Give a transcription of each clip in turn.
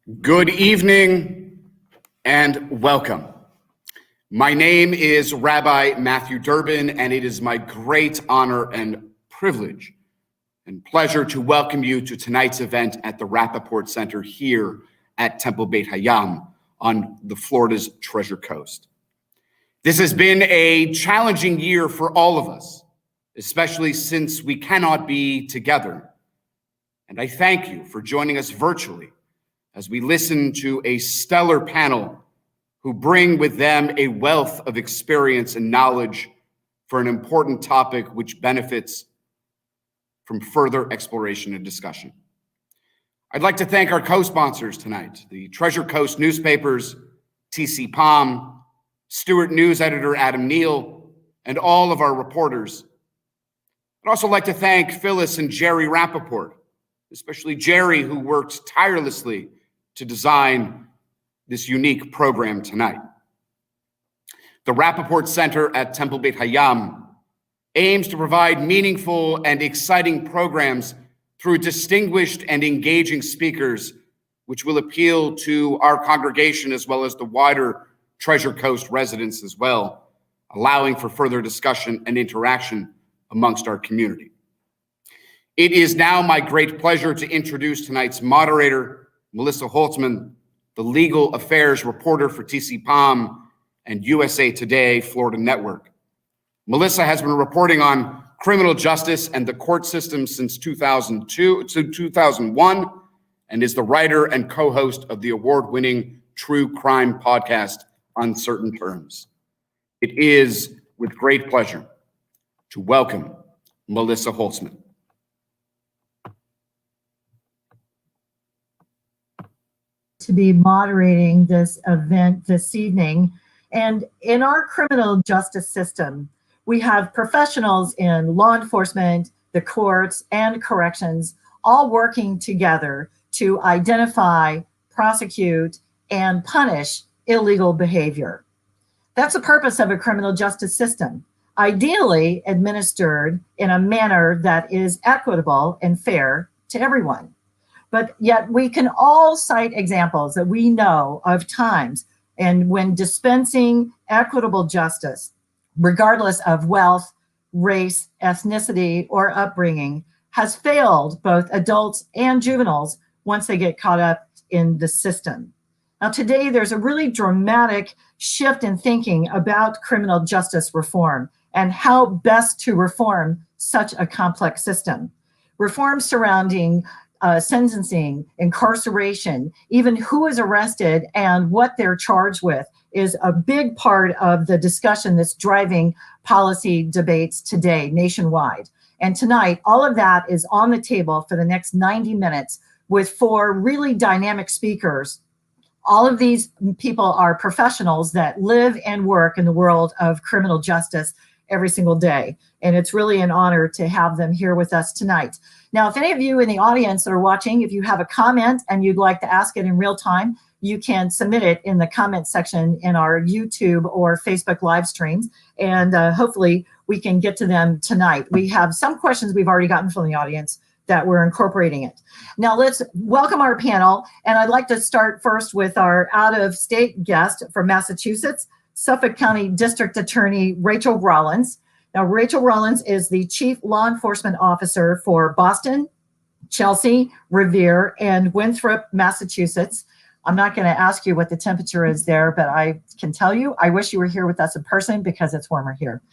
Good evening and welcome. My name is Rabbi Matthew Durbin, and it is my great honor and privilege and pleasure to welcome you to tonight's event at the Rappaport Center here at Temple Beit HaYam on the Florida's Treasure Coast. This has been a challenging year for all of us, especially since we cannot be together. And I thank you for joining us virtually as we listen to a stellar panel who bring with them a wealth of experience and knowledge for an important topic which benefits from further exploration and discussion. I'd like to thank our co-sponsors tonight, the Treasure Coast newspapers, TCPalm, Stewart News editor Adam Neal, and all of our reporters. I'd also like to thank Phyllis and Jerry Rappaport, especially Jerry, who worked tirelessly to design this unique program tonight. The Rappaport Center at Temple Beit HaYam aims to provide meaningful and exciting programs through distinguished and engaging speakers, which will appeal to our congregation as well as the wider Treasure Coast residents as well, allowing for further discussion and interaction amongst our community. It is now my great pleasure to introduce tonight's moderator, Melissa Holsman, the legal affairs reporter for TCPalm and USA Today Florida Network. Melissa has been reporting on criminal justice and the court system since 2001 and is the writer and co-host of the award-winning true crime podcast, Uncertain Terms. It is with great pleasure to welcome Melissa Holsman. To be moderating this event this evening. And in our criminal justice system, we have professionals in law enforcement, the courts, and corrections, all working together to identify, prosecute, and punish illegal behavior. That's the purpose of a criminal justice system, ideally administered in a manner that is equitable and fair to everyone. But yet we can all cite examples that we know of times and when dispensing equitable justice, regardless of wealth, race, ethnicity, or upbringing, has failed both adults and juveniles once they get caught up in the system. Now today there's a really dramatic shift in thinking about criminal justice reform and how best to reform such a complex system. Reforms surrounding sentencing, incarceration, even who is arrested and what they're charged with is a big part of the discussion that's driving policy debates today nationwide. And tonight, all of that is on the table for the next 90 minutes with 4 really dynamic speakers. All of these people are professionals that live and work in the world of criminal justice every single day. And it's really an honor to have them here with us tonight. Now, if any of you in the audience that are watching, if you have a comment and you'd like to ask it in real time, you can submit it in the comment section in our YouTube or Facebook live streams. And hopefully we can get to them tonight. We have some questions we've already gotten from the audience that we're incorporating it. Now let's welcome our panel. And I'd like to start first with our out-of-state guest from Massachusetts, Suffolk County District Attorney Rachel Rollins. Now, Rachel Rollins is the Chief Law Enforcement Officer for Boston, Chelsea, Revere, and Winthrop, Massachusetts. I'm not going to ask you what the temperature is there, but I can tell you, I wish you were here with us in person because it's warmer here.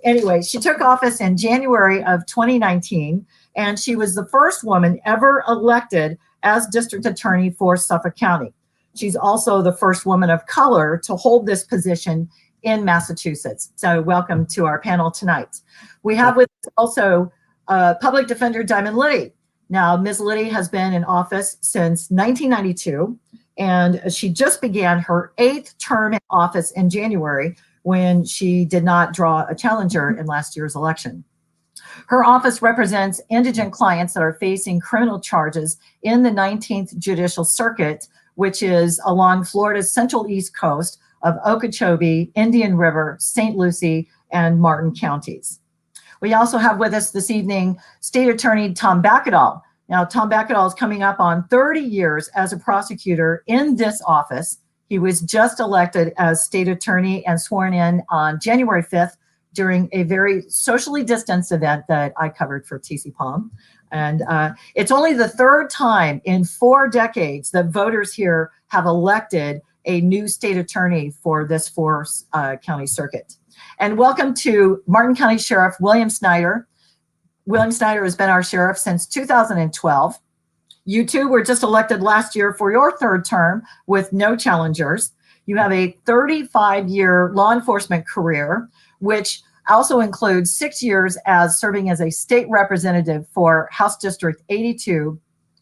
Anyway, she took office in January of 2019, and she was the first woman ever elected as District Attorney for Suffolk County. She's also the first woman of color to hold this position in Massachusetts. So welcome to our panel tonight. We have with us also Public Defender Diamond Litty. Now, Ms. Litty has been in office since 1992, and she just began her 8th term in office in January when she did not draw a challenger in last year's election. Her office represents indigent clients that are facing criminal charges in the 19th Judicial Circuit, which is along Florida's central east coast of Okeechobee, Indian River, St. Lucie, and Martin counties. We also have with us this evening State Attorney Tom Bakkedahl. Now, Tom Bakkedahl is coming up on 30 years as a prosecutor in this office. He was just elected as state attorney and sworn in on January 5th during a very socially distanced event that I covered for TCPalm. And it's only the third time in 4 decades that voters here have elected a new state attorney for this 4 county circuit. And welcome to Martin County Sheriff William Snyder. William Snyder has been our sheriff since 2012. You two were just elected last year for your 3rd term with no challengers. You have a 35-year law enforcement career, which also includes 6 years as serving as a state representative for House District 82,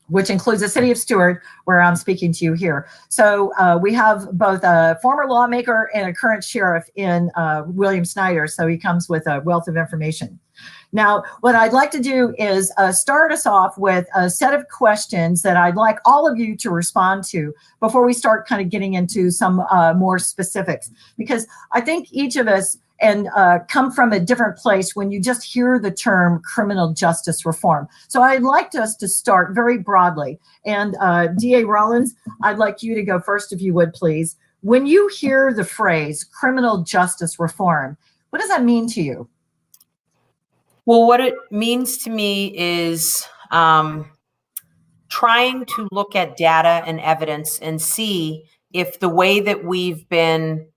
which includes the city of Stewart, where I'm speaking to you here. So we have both a former lawmaker and a current sheriff in William Snyder, so he comes with a wealth of information. Now, what I'd like to do is start us off with a set of questions that I'd like all of you to respond to before we start kind of getting into some more specifics, because I think each of us come from a different place when you just hear the term criminal justice reform. So I'd like us to start very broadly. And DA Rollins, I'd like you to go first, if you would, please. When you hear the phrase criminal justice reform, what does that mean to you? Well, what it means to me is trying to look at data and evidence and see if the way that we've been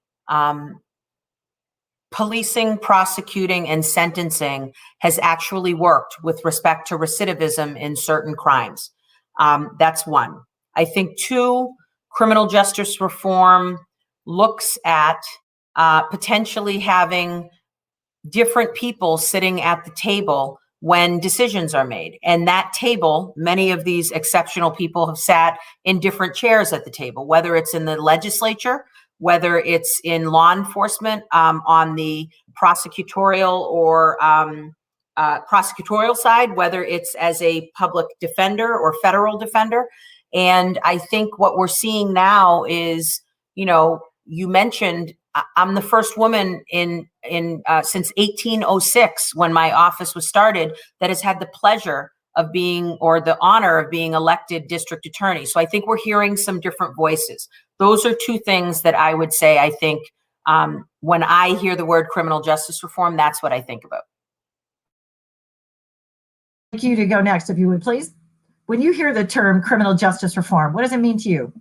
policing, prosecuting, and sentencing has actually worked with respect to recidivism in certain crimes. That's one. I think 2, criminal justice reform looks at potentially having different people sitting at the table when decisions are made. And that table, many of these exceptional people have sat in different chairs at the table, whether it's in the legislature, whether it's in law enforcement on the prosecutorial or prosecutorial side, whether it's as a public defender or federal defender. And I think what we're seeing now is, you mentioned I'm the first woman in since 1806, when my office was started, that has had the pleasure of being, or the honor of being, elected district attorney. So I think we're hearing some different voices. Those are 2 things that I would say, I think, when I hear the word criminal justice reform, that's what I think about. Thank you to go next, if you would, please. When you hear the term criminal justice reform, what does it mean to you?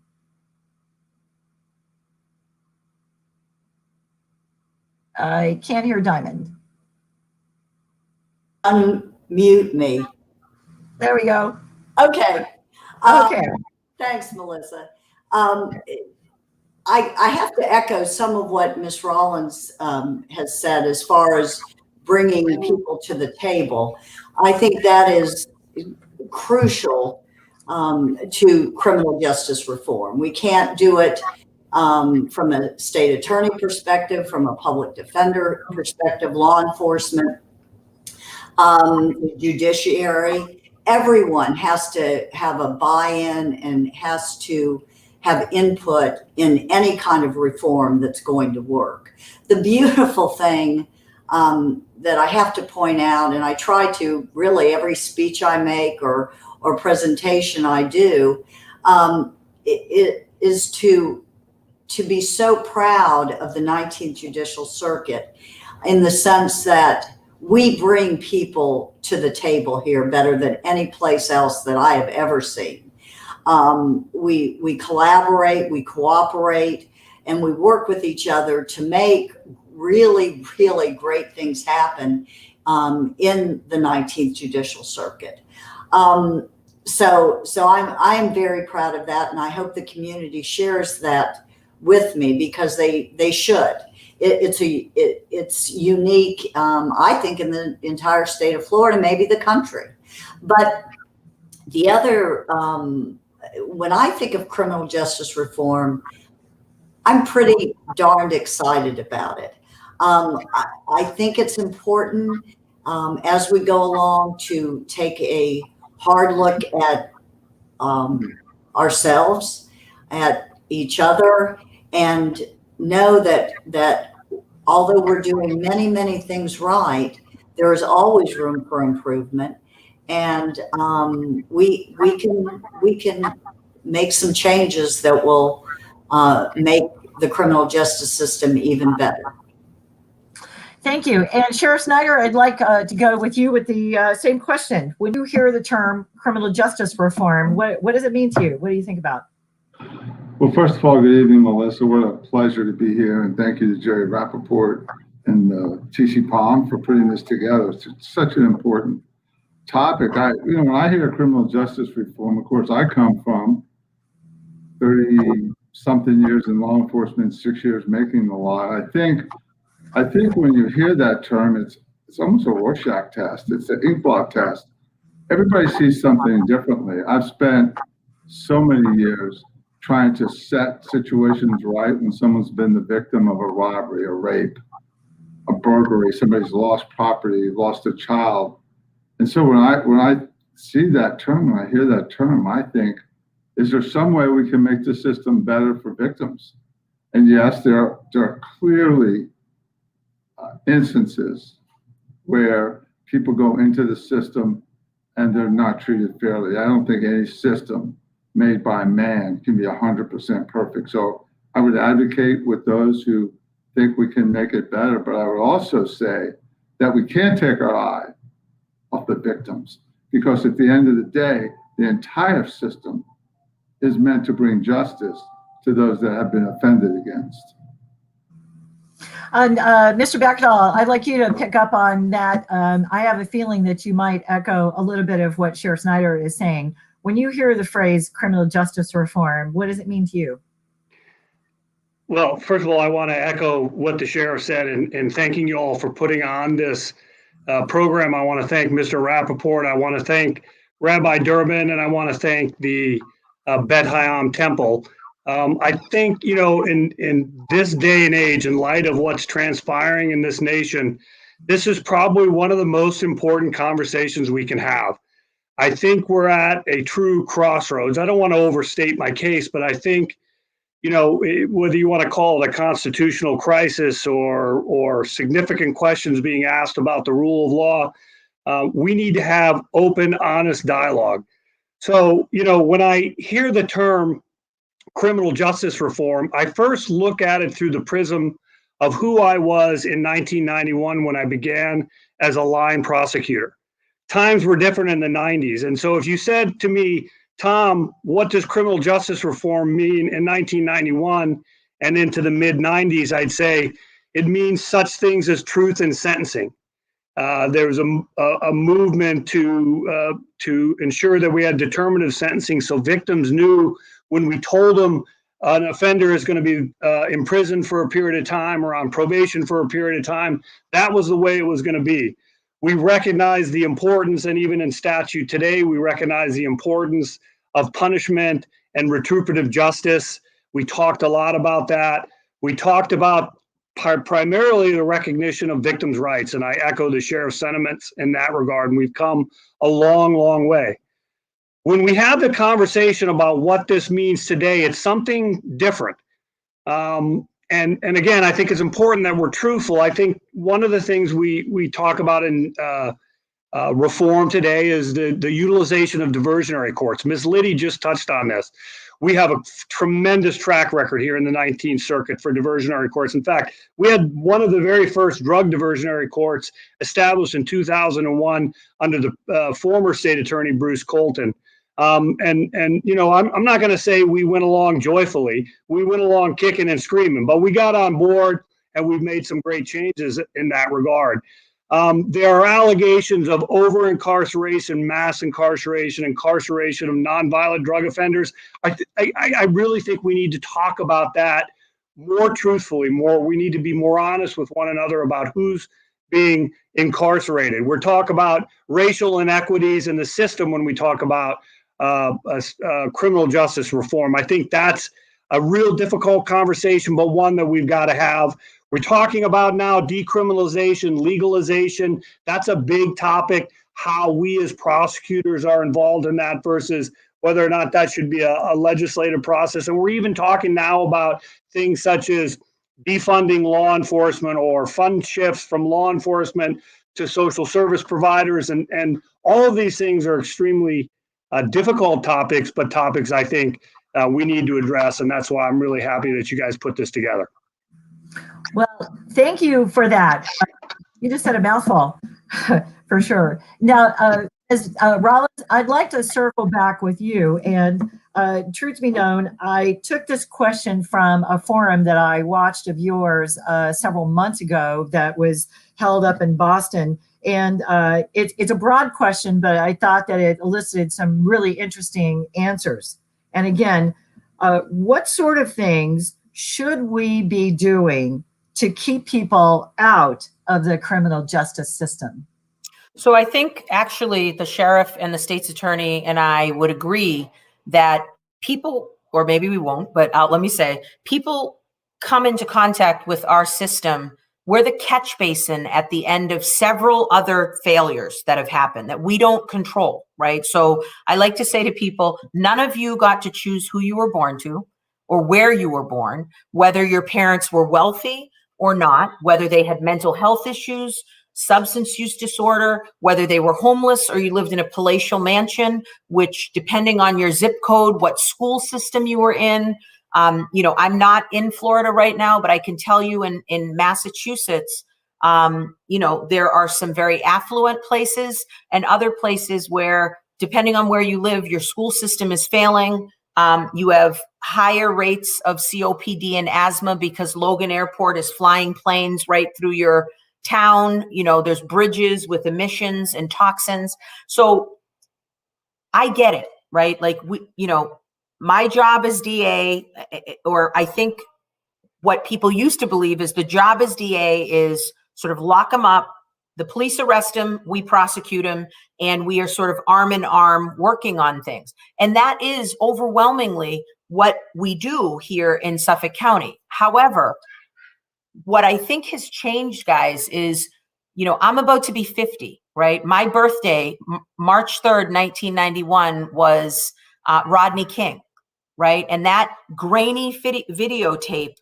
I can't hear Diamond. Unmute me. There we go. Okay. Okay. Thanks, Melissa. I have to echo some of what Ms. Rollins has said as far as bringing people to the table. I think that is crucial to criminal justice reform. We can't do it from a state attorney perspective, from a public defender perspective, law enforcement, judiciary. Everyone has to have a buy-in and has to have input in any kind of reform that's going to work. The beautiful thing that I have to point out, and I try to really every speech I make or presentation I do, it is to be so proud of the 19th Judicial Circuit, in the sense that we bring people to the table here better than any place else that I have ever seen. We collaborate, we cooperate, and we work with each other to make really, really great things happen in the 19th Judicial Circuit. So I'm very proud of that, and I hope the community shares that with me, because they should. It's unique, I think, in the entire state of Florida, maybe the country. But the other, when I think of criminal justice reform, I'm pretty darned excited about it. I think it's important as we go along to take a hard look at ourselves, at each other, and know that although we're doing many, many things right, there is always room for improvement. and we can make some changes that will make the criminal justice system even better. Thank you. And Sheriff Snyder, I'd like to go with you with the same question. When you hear the term criminal justice reform, what does it mean to you? What do you think about? Well, first of all, good evening, Melissa. What a pleasure to be here, and thank you to Jerry Rappaport and TCPalm for putting this together. It's such an important topic. When I hear criminal justice reform, of course, I come from 30-something years in law enforcement, 6 years making the law. I think when you hear that term, it's almost a Rorschach test. It's an ink blot test. Everybody sees something differently. I've spent so many years trying to set situations right when someone's been the victim of a robbery, a rape, a burglary, somebody's lost property, lost a child. And so when I see that term, when I hear that term, I think, is there some way we can make the system better for victims? And yes, there are clearly instances where people go into the system and they're not treated fairly. I don't think any system made by man can be 100% perfect. So I would advocate with those who think we can make it better, but I would also say that we can't take our eye off the victims, because at the end of the day, the entire system is meant to bring justice to those that have been offended against. And Mr. Bakkedahl, I'd like you to pick up on that. I have a feeling that you might echo a little bit of what Sheriff Snyder is saying. When you hear the phrase criminal justice reform, what does it mean to you? Well, first of all, I want to echo what the sheriff said, and thanking you all for putting on this program. I want to thank Mr. Rappaport. I want to thank Rabbi Durbin, and I want to thank the Beit HaYam Temple. I think, in this day and age, in light of what's transpiring in this nation, this is probably one of the most important conversations we can have. I think we're at a true crossroads. I don't want to overstate my case, but I think, whether you want to call it a constitutional crisis or significant questions being asked about the rule of law, we need to have open, honest dialogue. So, when I hear the term criminal justice reform, I first look at it through the prism of who I was in 1991 when I began as a line prosecutor. Times were different in the 90s. And so if you said to me, Tom, what does criminal justice reform mean in 1991 and into the mid 90s? I'd say it means such things as truth in sentencing. There was a movement to ensure that we had determinative sentencing, so victims knew when we told them an offender is going to be imprisoned for a period of time or on probation for a period of time, that was the way it was going to be. We recognize the importance, and even in statute today, we recognize the importance of punishment and retributive justice. We talked a lot about that. We talked about primarily the recognition of victims' rights, and I echo the sheriff's sentiments in that regard, and we've come a long, long way. When we have the conversation about what this means today, it's something different. And again, I think it's important that we're truthful. I think one of the things we talk about in reform today is the utilization of diversionary courts. Ms. Litty just touched on this. We have a tremendous track record here in the 19th Circuit for diversionary courts. In fact, we had one of the very first drug diversionary courts established in 2001 under the former State Attorney Bruce Colton. I'm not going to say we went along joyfully. We went along kicking and screaming, but we got on board and we've made some great changes in that regard. There are allegations of over-incarceration, mass incarceration of nonviolent drug offenders. I really think we need to talk about that more truthfully. We need to be more honest with one another about who's being incarcerated. We're talking about racial inequities in the system when we talk about criminal justice reform. I think that's a real difficult conversation, but one that we've got to have. We're talking about now decriminalization, legalization. That's a big topic, how we as prosecutors are involved in that versus whether or not that should be a legislative process. And we're even talking now about things such as defunding law enforcement or fund shifts from law enforcement to social service providers, and all of these things are extremely difficult topics, but topics I think we need to address, and that's why I'm really happy that you guys put this together. Well, thank you for that. You just said a mouthful, for sure. Now, Rollins, I'd like to circle back with you. And truth be known, I took this question from a forum that I watched of yours several months ago that was held up in Boston. And it's a broad question, but I thought that it elicited some really interesting answers. And again, what sort of things should we be doing to keep people out of the criminal justice system? So I think actually the sheriff and the state's attorney and I would agree that people, or maybe we won't, but let me say, people come into contact with our system. We're the catch basin at the end of several other failures that have happened that we don't control, right? So I like to say to people, none of you got to choose who you were born to or where you were born, whether your parents were wealthy or not, whether they had mental health issues, substance use disorder, whether they were homeless or you lived in a palatial mansion, which depending on your zip code, what school system you were in. I'm not in Florida right now, but I can tell you in Massachusetts, there are some very affluent places and other places where, depending on where you live, your school system is failing. You have higher rates of COPD and asthma because Logan Airport is flying planes right through your town. There's bridges with emissions and toxins. So I get it, right? Like my job as DA, or I think what people used to believe is the job as DA is sort of lock them up, the police arrest them, we prosecute them, and we are sort of arm in arm working on things. And that is overwhelmingly what we do here in Suffolk County. However, what I think has changed, guys, is, I'm about to be 50, right? My birthday, March 3rd, 1991, was Rodney King, right? And that grainy videotape,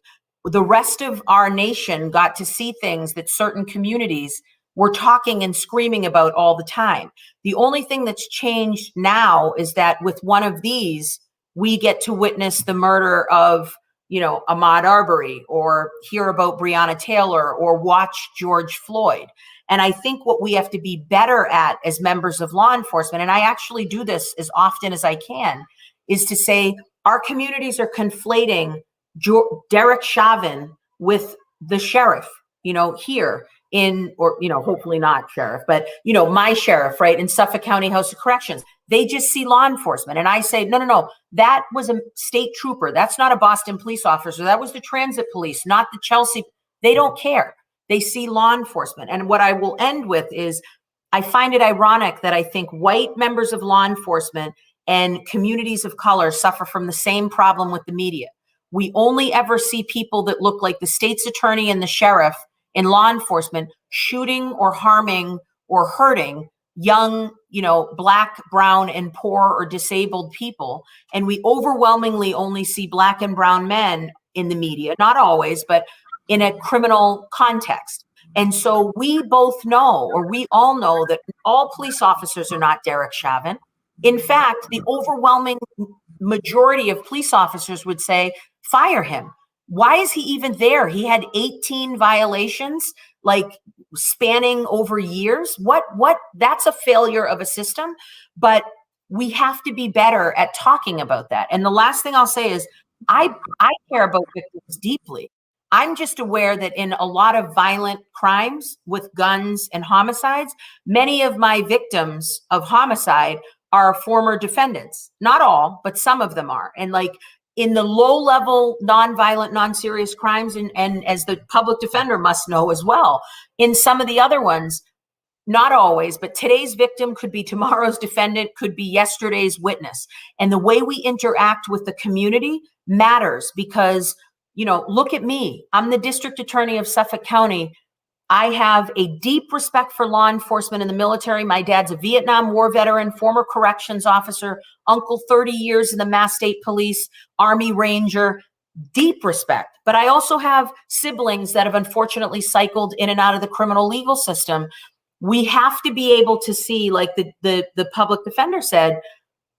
the rest of our nation got to see things that certain communities were talking and screaming about all the time. The only thing that's changed now is that with one of these, we get to witness the murder of, Ahmaud Arbery, or hear about Breonna Taylor, or watch George Floyd. And I think what we have to be better at as members of law enforcement, and I actually do this as often as I can, is to say our communities are conflating Derek Chauvin with the sheriff, here in, or, hopefully not sheriff, but, my sheriff, right, in Suffolk County House of Corrections. They just see law enforcement. And I say, no, that was a state trooper. That's not a Boston police officer. That was the transit police, not the Chelsea. They don't care. They see law enforcement. And what I will end with is, I find it ironic that I think white members of law enforcement and communities of color suffer from the same problem with the media. We only ever see people that look like the state's attorney and the sheriff in law enforcement shooting or harming or hurting young, Black, brown, and poor or disabled people. And we overwhelmingly only see Black and brown men in the media, not always, but in a criminal context. And so we both know, or we all know, that all police officers are not Derek Chauvin. In fact, the overwhelming majority of police officers would say, fire him. Why is he even there? He had 18 violations, like spanning over years. What, that's a failure of a system, but we have to be better at talking about that. And the last thing I'll say is I care about victims deeply. I'm just aware that in a lot of violent crimes with guns and homicides, many of my victims of homicide are former defendants. Not all, but some of them are. And like in the low-level, non-violent, non-serious crimes, and as the public defender must know as well, in some of the other ones, not always, but today's victim could be tomorrow's defendant, could be yesterday's witness. And the way we interact with the community matters because, look at me. I'm the district attorney of Suffolk County. I have a deep respect for law enforcement and the military. My dad's a Vietnam War veteran, former corrections officer, uncle 30 years in the Mass State Police, Army Ranger, deep respect. But I also have siblings that have unfortunately cycled in and out of the criminal legal system. we have to be able to see, like the public defender said,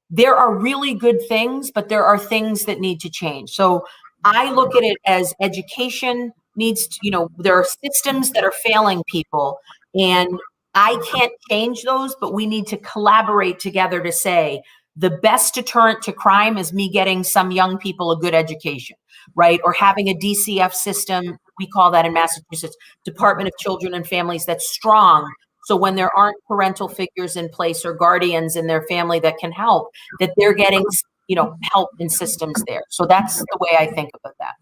there are really good things, but there are things that need to change. So I look at it as education needs to, there are systems that are failing people, and I can't change those, but we need to collaborate together to say the best deterrent to crime is me getting some young people a good education, right? Or having a DCF system, we call that in Massachusetts, Department of Children and Families, that's strong. So when there aren't parental figures in place or guardians in their family that can help, that they're getting, help in systems there. So that's the way I think about that.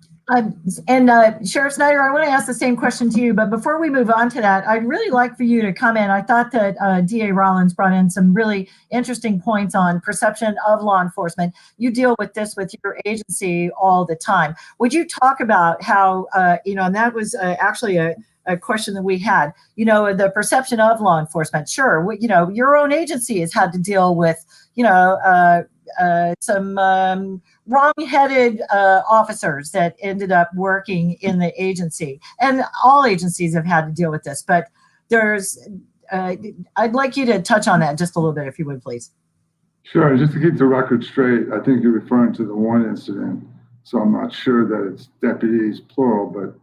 Sheriff Snyder, I want to ask the same question to you, but before we move on to that, I'd really like for you to comment. I thought that DA Rollins brought in some really interesting points on perception of law enforcement. You deal with this with your agency all the time. Would you talk about how, and that was actually a question that we had, the perception of law enforcement. Sure, your own agency has had to deal with, some wrong-headed officers that ended up working in the agency, and all agencies have had to deal with this. But I'd like you to touch on that just a little bit, if you would, please. Sure. Just to keep the record straight, I think you're referring to the one incident, so I'm not sure that it's deputies plural, but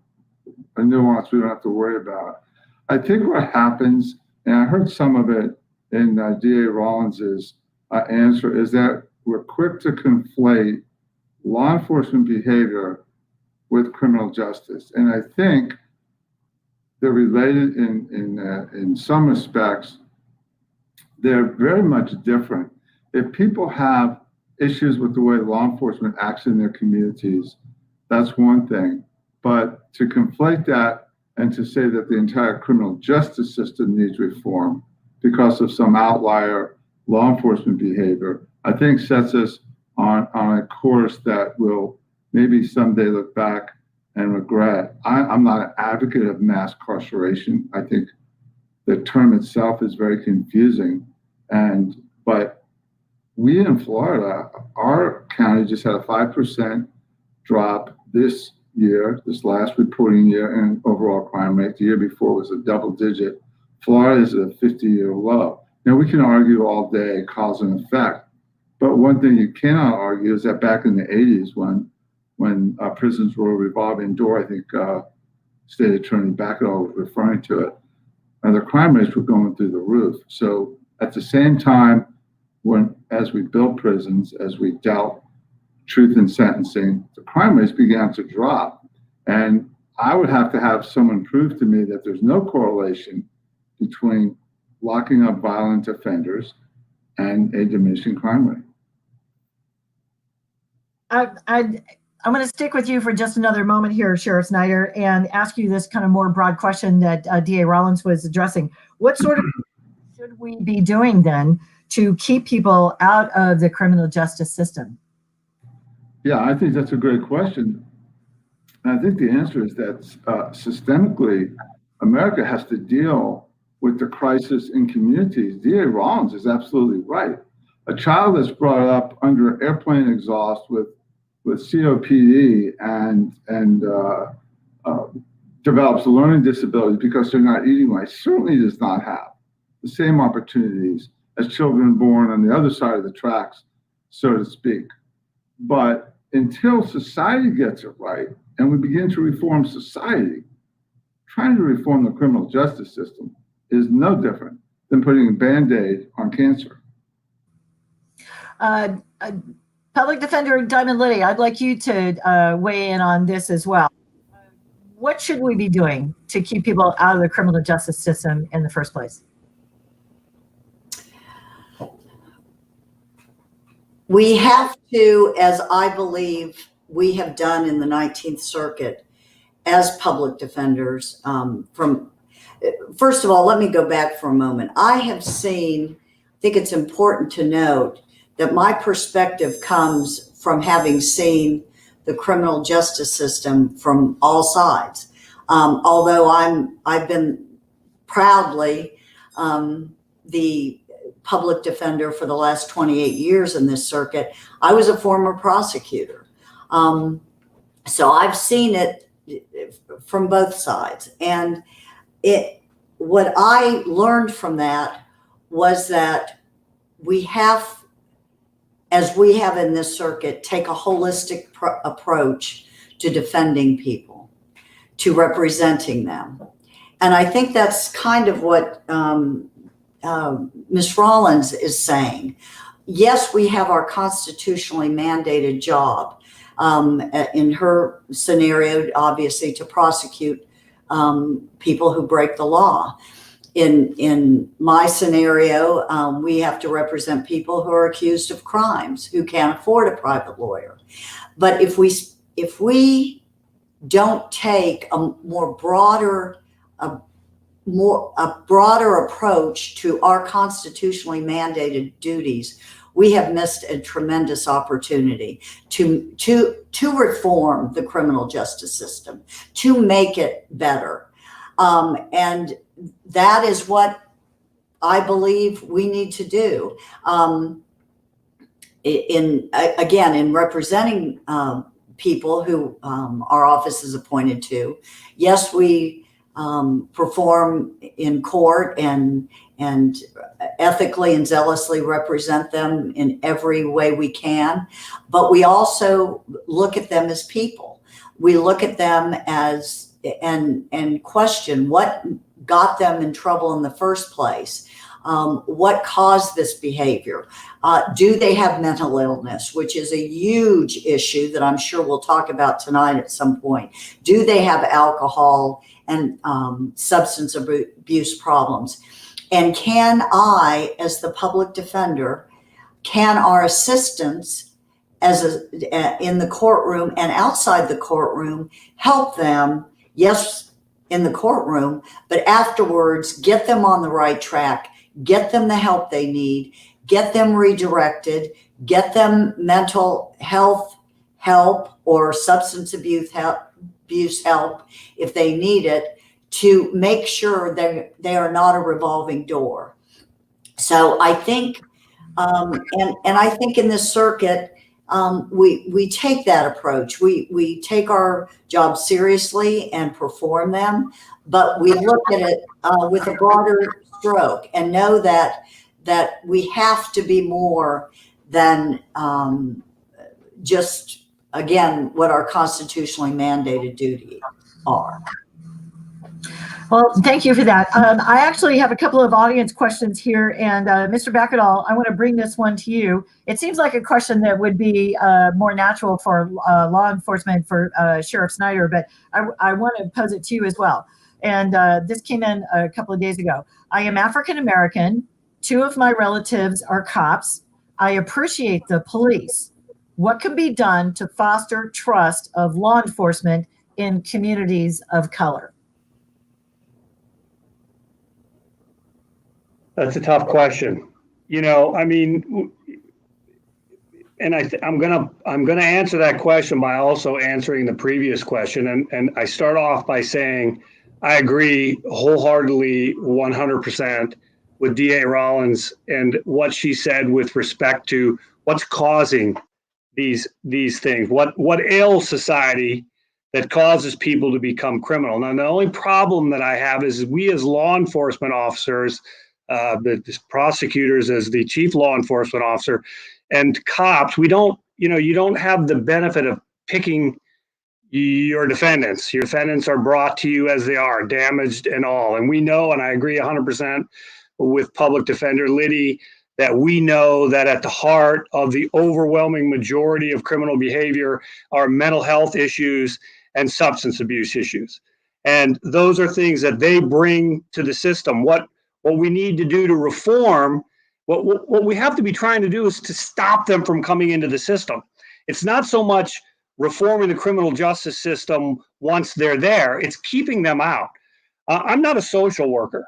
a nuance we don't have to worry about. I think what happens, and I heard some of it in DA Rollins's answer, is that we're quick to conflate law enforcement behavior with criminal justice, and I think they're related in some respects. They're very much different. If people have issues with the way law enforcement acts in their communities, that's one thing. But to conflate that and to say that the entire criminal justice system needs reform because of some outlier law enforcement behavior, I think sets us on a course that will maybe someday look back and regret. I'm not an advocate of mass incarceration. I think the term itself is very confusing. But we in Florida, our county just had a 5% drop this year, this last reporting year, in overall crime rate. The year before was a double digit. Florida is at a 50-year low. Now, we can argue all day cause and effect, but one thing you cannot argue is that back in the 80s, when prisons were a revolving door, I think State Attorney Bakkedahl was referring to it, and the crime rates were going through the roof. So at the same time, as we built prisons, as we dealt truth in sentencing, the crime rates began to drop. And I would have to have someone prove to me that there's no correlation between locking up violent offenders and a diminishing crime rate. I'm going to stick with you for just another moment here, Sheriff Snyder, and ask you this kind of more broad question that DA Rollins was addressing. What sort of should we be doing then to keep people out of the criminal justice system? Yeah, I think that's a great question. And I think the answer is that systemically, America has to deal with the crisis in communities. DA Rollins is absolutely right. A child that's brought up under airplane exhaust with COPD and develops a learning disability because they're not eating right certainly does not have the same opportunities as children born on the other side of the tracks, so to speak. But until society gets it right and we begin to reform society, trying to reform the criminal justice system is no different than putting a Band-Aid on cancer. Public Defender Diamond Litty, I'd like you to weigh in on this as well. What should we be doing to keep people out of the criminal justice system in the first place? We have to, as I believe we have done in the 19th Circuit as public defenders, first of all, let me go back for a moment. I think it's important to note that my perspective comes from having seen the criminal justice system from all sides. Although I've been proudly the public defender for the last 28 years in this circuit, I was a former prosecutor. So I've seen it from both sides. And what I learned from that was that we have, as we have in this circuit, take a holistic approach to defending people, to representing them. And I think that's kind of what Ms. Rollins is saying. Yes, we have our constitutionally mandated job. In her scenario, obviously, to prosecute people who break the law. In my scenario, we have to represent people who are accused of crimes, who can't afford a private lawyer. But if we don't take a broader approach to our constitutionally mandated duties, we have missed a tremendous opportunity to reform the criminal justice system, to make it better. And that is what I believe we need to do. In representing people who our office is appointed to, yes, we perform in court and ethically and zealously represent them in every way we can, but we also look at them as people. We look at them as and question what got them in trouble in the first place. What caused this behavior? Do they have mental illness, which is a huge issue that I'm sure we'll talk about tonight at some point? Do they have alcohol and substance abuse problems? And can I, as the public defender, can our assistants in the courtroom and outside the courtroom help them? Yes, in the courtroom, but afterwards, get them on the right track, get them the help they need, get them redirected, get them mental health help or substance abuse help if they need it, to make sure they are not a revolving door. So I think, and I think in this circuit, we take that approach. We take our jobs seriously and perform them, but we look at it with a broader stroke and know that we have to be more than just, again, what our constitutionally mandated duties are. Well, thank you for that. I actually have a couple of audience questions here, and Mr. Bakkedahl, I want to bring this one to you. It seems like a question that would be more natural for law enforcement for Sheriff Snyder, but I want to pose it to you as well. And this came in a couple of days ago. I am African American. 2 of my relatives are cops. I appreciate the police. What can be done to foster trust of law enforcement in communities of color? That's a tough question. I mean, and I'm gonna answer that question by also answering the previous question. And I start off by saying I agree wholeheartedly, 100% with DA Rollins and what she said with respect to what's causing these things. What ails society that causes people to become criminal? Now, the only problem that I have is we as law enforcement officers, the prosecutors as the chief law enforcement officer, and cops, we don't, you don't have the benefit of picking your defendants. Your defendants are brought to you as they are, damaged and all. And we know, and I agree 100% with Public Defender Litty, that we know that at the heart of the overwhelming majority of criminal behavior are mental health issues and substance abuse issues. And those are things that they bring to the system. What we need to do to reform, what we have to be trying to do is to stop them from coming into the system. It's not so much reforming the criminal justice system once they're there, it's keeping them out. I'm not a social worker,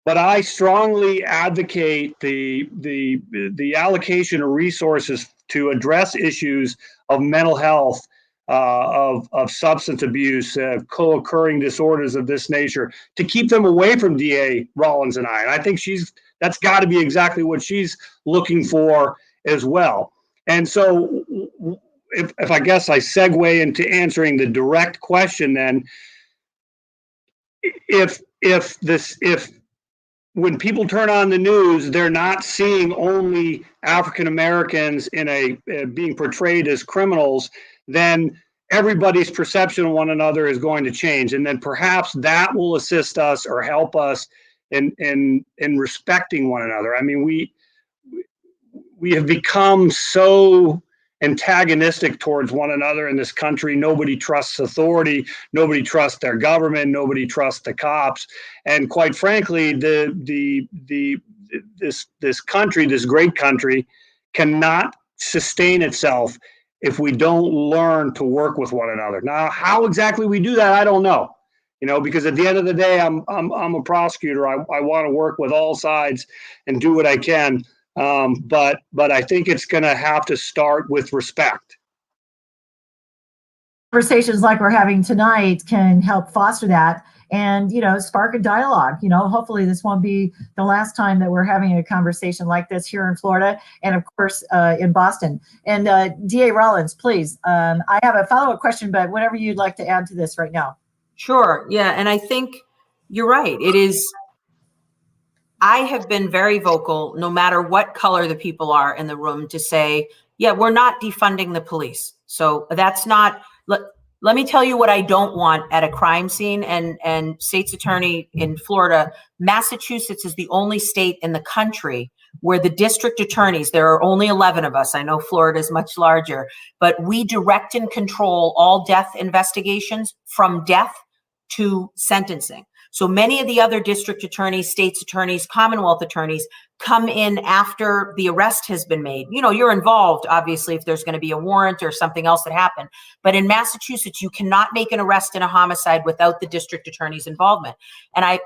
but I strongly advocate the allocation of resources to address issues of mental health, of substance abuse, co-occurring disorders of this nature, to keep them away from DA Rollins and I. And I think that's got to be exactly what she's looking for as well. And so if I guess I segue into answering the direct question, then if when people turn on the news, they're not seeing only African Americans being portrayed as criminals, then everybody's perception of one another is going to change. And then perhaps that will assist us or help us in respecting one another. I mean, we have become so antagonistic towards one another in this country. Nobody trusts authority. Nobody trusts their government. Nobody trusts the cops. And quite frankly, this country, this great country, cannot sustain itself if we don't learn to work with one another. Now, how exactly we do that, I don't know. Because at the end of the day, I'm a prosecutor. I want to work with all sides and do what I can. But I think it's going to have to start with respect. Conversations like we're having tonight can help foster that and, spark a dialogue. Hopefully this won't be the last time that we're having a conversation like this here in Florida and, of course, in Boston. And DA Rollins, please, I have a follow-up question, but whatever you'd like to add to this right now. Sure. Yeah. And I think you're right. It is. I have been very vocal, no matter what color the people are in the room, to say, yeah, we're not defunding the police. So that's not, let me tell you what I don't want at a crime scene. And State's Attorney in Florida, Massachusetts is the only state in the country where the district attorneys, there are only 11 of us. I know Florida is much larger, but we direct and control all death investigations from death to sentencing. So many of the other district attorneys, state's attorneys, Commonwealth attorneys come in after the arrest has been made. You're involved, obviously, if there's going to be a warrant or something else that happened. But in Massachusetts, you cannot make an arrest in a homicide without the district attorney's involvement. And I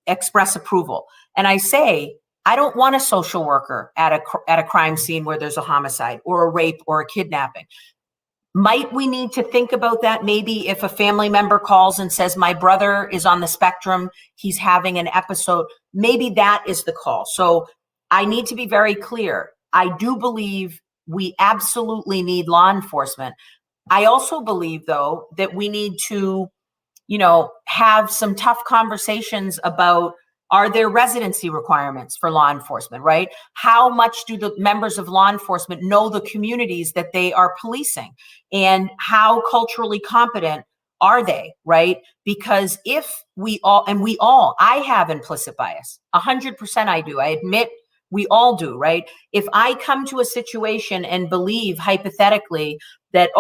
express approval. And I say, I don't want a social worker at a crime scene where there's a homicide or a rape or a kidnapping. Might we need to think about that? Maybe if a family member calls and says, my brother is on the spectrum, he's having an episode, maybe that is the call. So I need to be very clear. I do believe we absolutely need law enforcement. I also believe, though, that we need to, have some tough conversations about, are there residency requirements for law enforcement, right? How much do the members of law enforcement know the communities that they are policing? And how culturally competent are they, right? Because if I have implicit bias, 100% I do. I admit we all do, right? If I come to a situation and believe hypothetically that,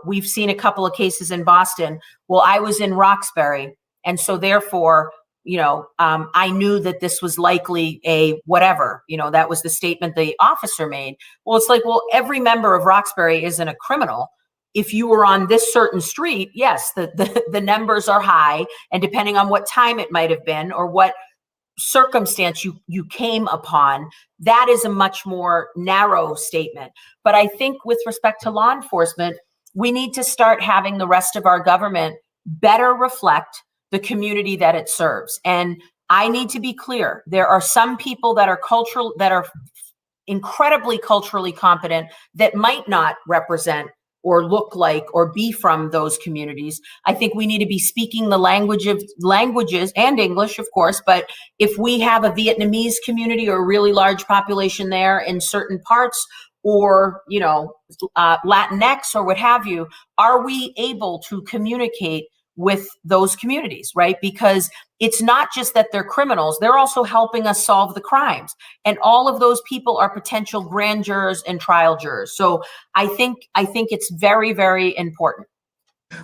we've seen a couple of cases in Boston. Well, I was in Roxbury. And so therefore, I knew that this was likely a whatever, that was the statement the officer made. Well, it's like, well, every member of Roxbury isn't a criminal. If you were on this certain street, yes, the numbers are high. And depending on what time it might have been or what circumstance you came upon, that is a much more narrow statement. But I think with respect to law enforcement, we need to start having the rest of our government better reflect the community that it serves. And I need to be clear. There are some people that are incredibly culturally competent that might not represent or look like or be from those communities. I think we need to be speaking the languages and English, of course, but if we have a Vietnamese community or a really large population there in certain parts, or, Latinx or what have you, are we able to communicate with those communities, right? Because it's not just that they're criminals, they're also helping us solve the crimes. And all of those people are potential grand jurors and trial jurors. So I think it's very, very important.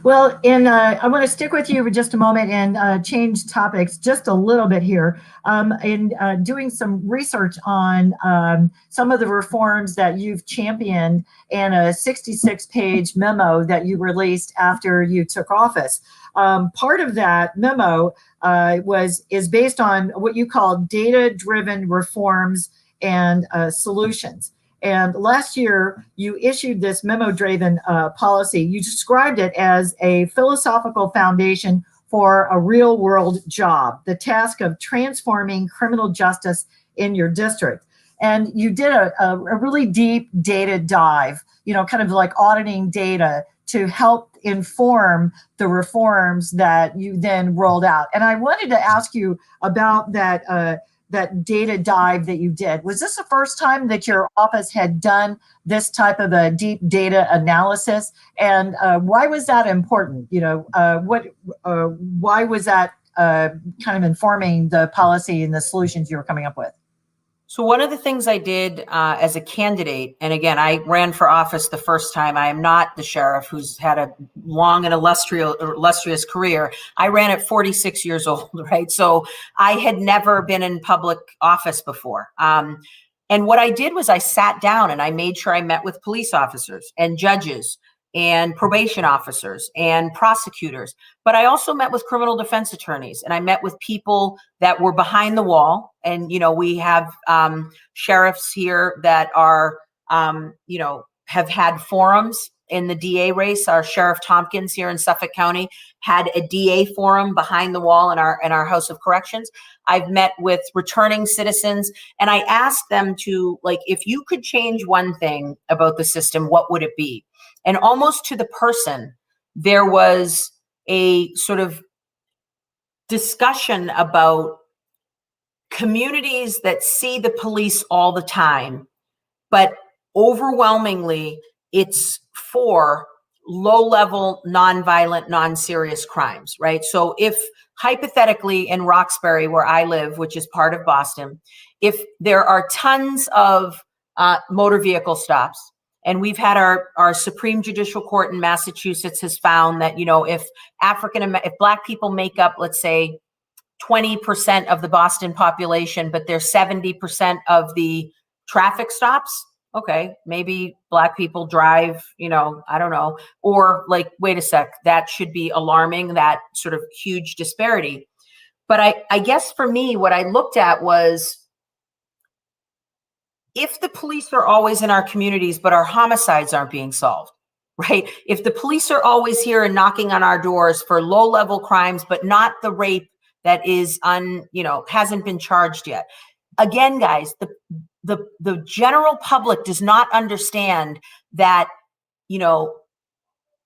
Well, I want to stick with you for just a moment and change topics just a little bit here. In doing some research on some of the reforms that you've championed and a 66-page memo that you released after you took office. Part of that memo is based on what you call data-driven reforms and solutions. And last year, you issued this memo-driven policy. You described it as a philosophical foundation for a real-world job, the task of transforming criminal justice in your district. And you did a really deep data dive, kind of like auditing data to help inform the reforms that you then rolled out. And I wanted to ask you about that data dive that you did. Was this the first time that your office had done this type of a deep data analysis? And why was that important? Why was that kind of informing the policy and the solutions you were coming up with? So one of the things I did as a candidate, and again, I ran for office the first time. I am not the sheriff who's had a long and illustrious career. I ran at 46 years old, right? So I had never been in public office before. And what I did was I sat down and I made sure I met with police officers and judges and probation officers and prosecutors. But I also met with criminal defense attorneys, and I met with people that were behind the wall. And, we have sheriffs here that are, have had forums in the DA race. Our Sheriff Tompkins here in Suffolk County had a DA forum behind the wall in our House of Corrections. I've met with returning citizens, and I asked them to, if you could change one thing about the system, what would it be? And almost to the person, there was a sort of discussion about communities that see the police all the time, but overwhelmingly it's for low-level, non-violent, non-serious crimes, right? So if hypothetically in Roxbury, where I live, which is part of Boston, if there are tons of motor vehicle stops, and we've had our Supreme Judicial Court in Massachusetts has found that, if Black people make up, let's say, 20% of the Boston population, but they're 70% of the traffic stops, okay, maybe Black people drive, I don't know, or wait a sec, that should be alarming, that sort of huge disparity. But I guess for me, what I looked at was, if the police are always in our communities, but our homicides aren't being solved, right? If the police are always here and knocking on our doors for low-level crimes, but not the rape that is hasn't been charged yet. Again, guys, the general public does not understand that,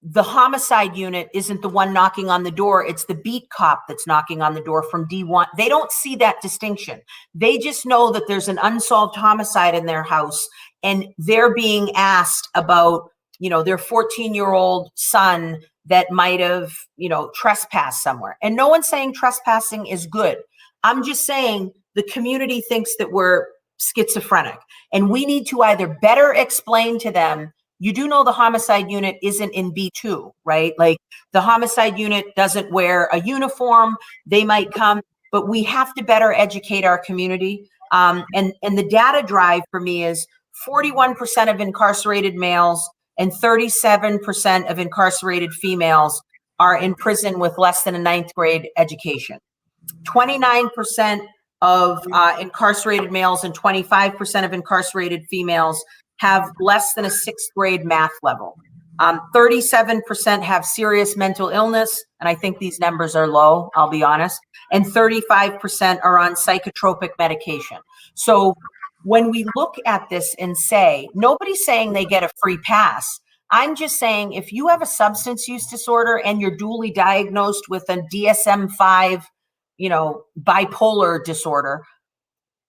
the homicide unit isn't the one knocking on the door. It's the beat cop that's knocking on the door from D1. They don't see that distinction. They just know that there's an unsolved homicide in their house, and they're being asked about, their 14-year-old son that might have, trespassed somewhere. And no one's saying trespassing is good. I'm just saying the community thinks that we're schizophrenic, and we need to either better explain to them. You do know the homicide unit isn't in B2, right? The homicide unit doesn't wear a uniform. They might come, but we have to better educate our community. And the data drive for me is 41% of incarcerated males and 37% of incarcerated females are in prison with less than a 9th grade education. 29% of incarcerated males and 25% of incarcerated females have less than a 6th grade math level. 37% have serious mental illness, and I think these numbers are low, I'll be honest, and 35% are on psychotropic medication. So when we look at this and say, nobody's saying they get a free pass. I'm just saying, if you have a substance use disorder and you're duly diagnosed with a DSM-5, bipolar disorder,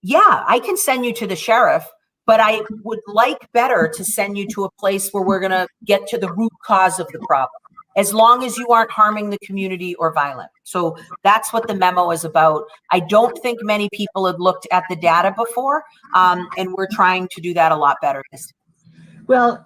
yeah, I can send you to the sheriff, but I would like better to send you to a place where we're going to get to the root cause of the problem, as long as you aren't harming the community or violent. So that's what the memo is about. I don't think many people had looked at the data before, and we're trying to do that a lot better this time. Well,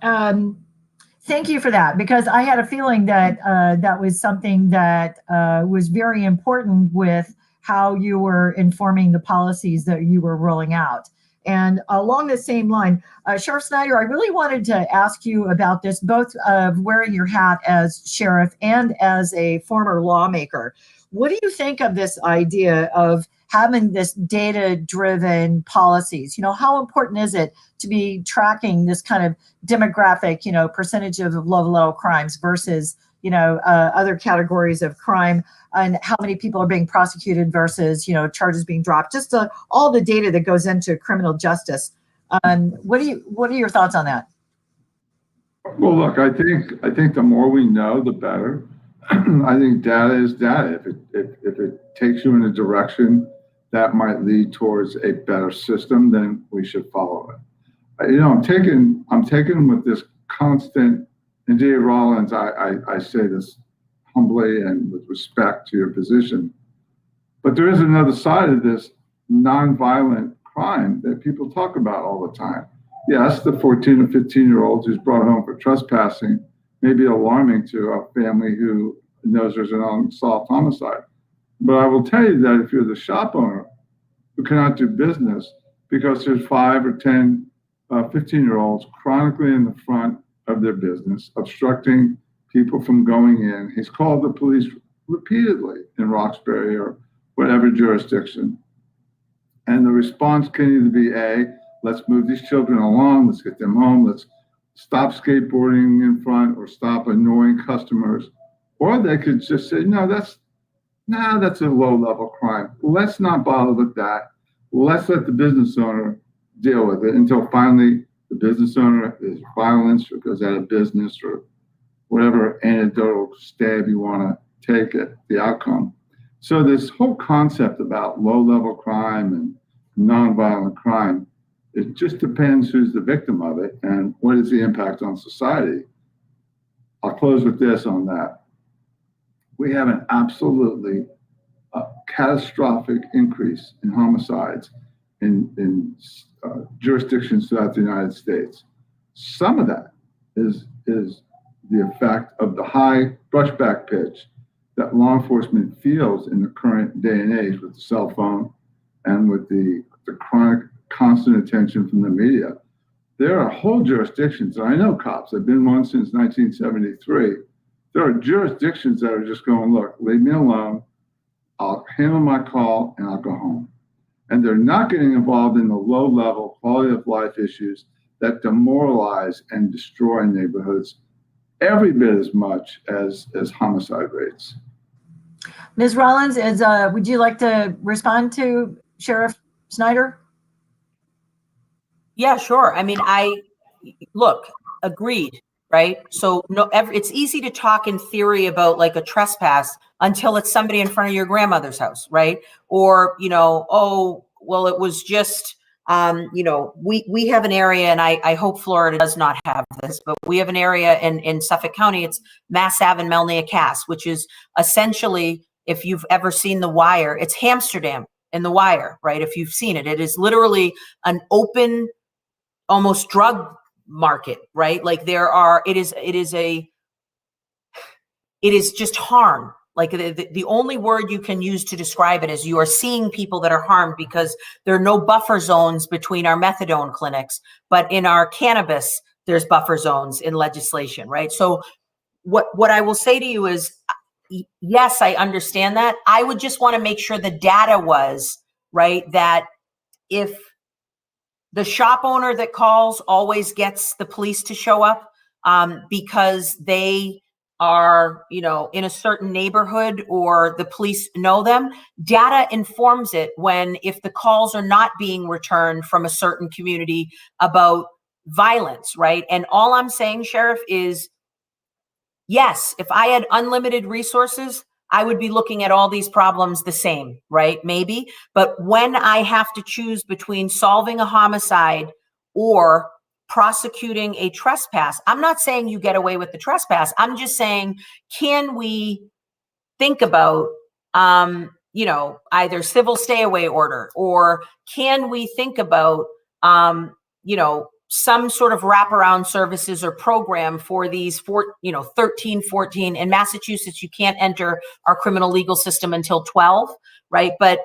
thank you for that, because I had a feeling that that was something that was very important with how you were informing the policies that you were rolling out. And along the same line, Sheriff Snyder, I really wanted to ask you about this, both of wearing your hat as sheriff and as a former lawmaker. What do you think of this idea of having this data-driven policies? How important is it to be tracking this kind of demographic, percentage of low-level crimes versus, other categories of crime, and how many people are being prosecuted versus, charges being dropped, just all the data that goes into criminal justice. What are your thoughts on that? Well, look, I think the more we know, the better. I think data is data. If it takes you in a direction that might lead towards a better system, then we should follow it. I'm taken with this constant, and dear Rollins, I say this humbly and with respect to your position, but there is another side of this nonviolent crime that people talk about all the time. Yes, the 14 or 15-year-old who's brought home for trespassing may be alarming to a family who knows there's an unsolved homicide. But I will tell you that if you're the shop owner who cannot do business because there's 5 or 10, 15-year-olds chronically in the front of their business, obstructing people from going in, he's called the police repeatedly in Roxbury or whatever jurisdiction. And the response can either be let's move these children along, let's get them home, let's stop skateboarding in front or stop annoying customers. Or they could just say, no, that's a low-level crime. Let's not bother with that. Let's let the business owner deal with it until finally the business owner is violence or goes out of business or whatever anecdotal stab you want to take at the outcome. So this whole concept about low-level crime and nonviolent crime, it just depends who's the victim of it and what is the impact on society. I'll close with this on that. We have an absolutely catastrophic increase in homicides in jurisdictions throughout the United States. Some of that is the effect of the high brushback pitch that law enforcement feels in the current day and age with the cell phone and with the chronic constant attention from the media. There are whole jurisdictions, and I know cops, I've been one since 1973. There are jurisdictions that are just going, look, leave me alone. I'll handle my call and I'll go home. And they're not getting involved in the low-level quality of life issues that demoralize and destroy neighborhoods every bit as much as homicide rates. Ms. Rollins, would you like to respond to Sheriff Snyder? Yeah, sure. I mean, agreed, right? So it's easy to talk in theory about like a trespass until it's somebody in front of your grandmother's house, right? Or, oh, well, it was just, we have an area, and I hope Florida does not have this, but we have an area in Suffolk County, it's Mass Ave and Melnia Cass, which is essentially, if you've ever seen The Wire, it's Amsterdam in The Wire, right? If you've seen it, it is literally an open, almost drug market, right? Like it is just harm. Like the only word you can use to describe it is you are seeing people that are harmed because there are no buffer zones between our methadone clinics, but in our cannabis, there's buffer zones in legislation, right? So what I will say to you is, yes, I understand that. I would just want to make sure the data was, right, that if the shop owner that calls always gets the police to show up because they are, in a certain neighborhood or the police know them. Data informs it if the calls are not being returned from a certain community about violence, right? And all I'm saying, Sheriff, is yes, if I had unlimited resources, I would be looking at all these problems the same, right? Maybe. But when I have to choose between solving a homicide or prosecuting a trespass, I'm not saying you get away with the trespass. I'm just saying, can we think about, either civil stay away order, or can we think about, some sort of wraparound services or program for these 13, 14. In Massachusetts, you can't enter our criminal legal system until 12, right? But,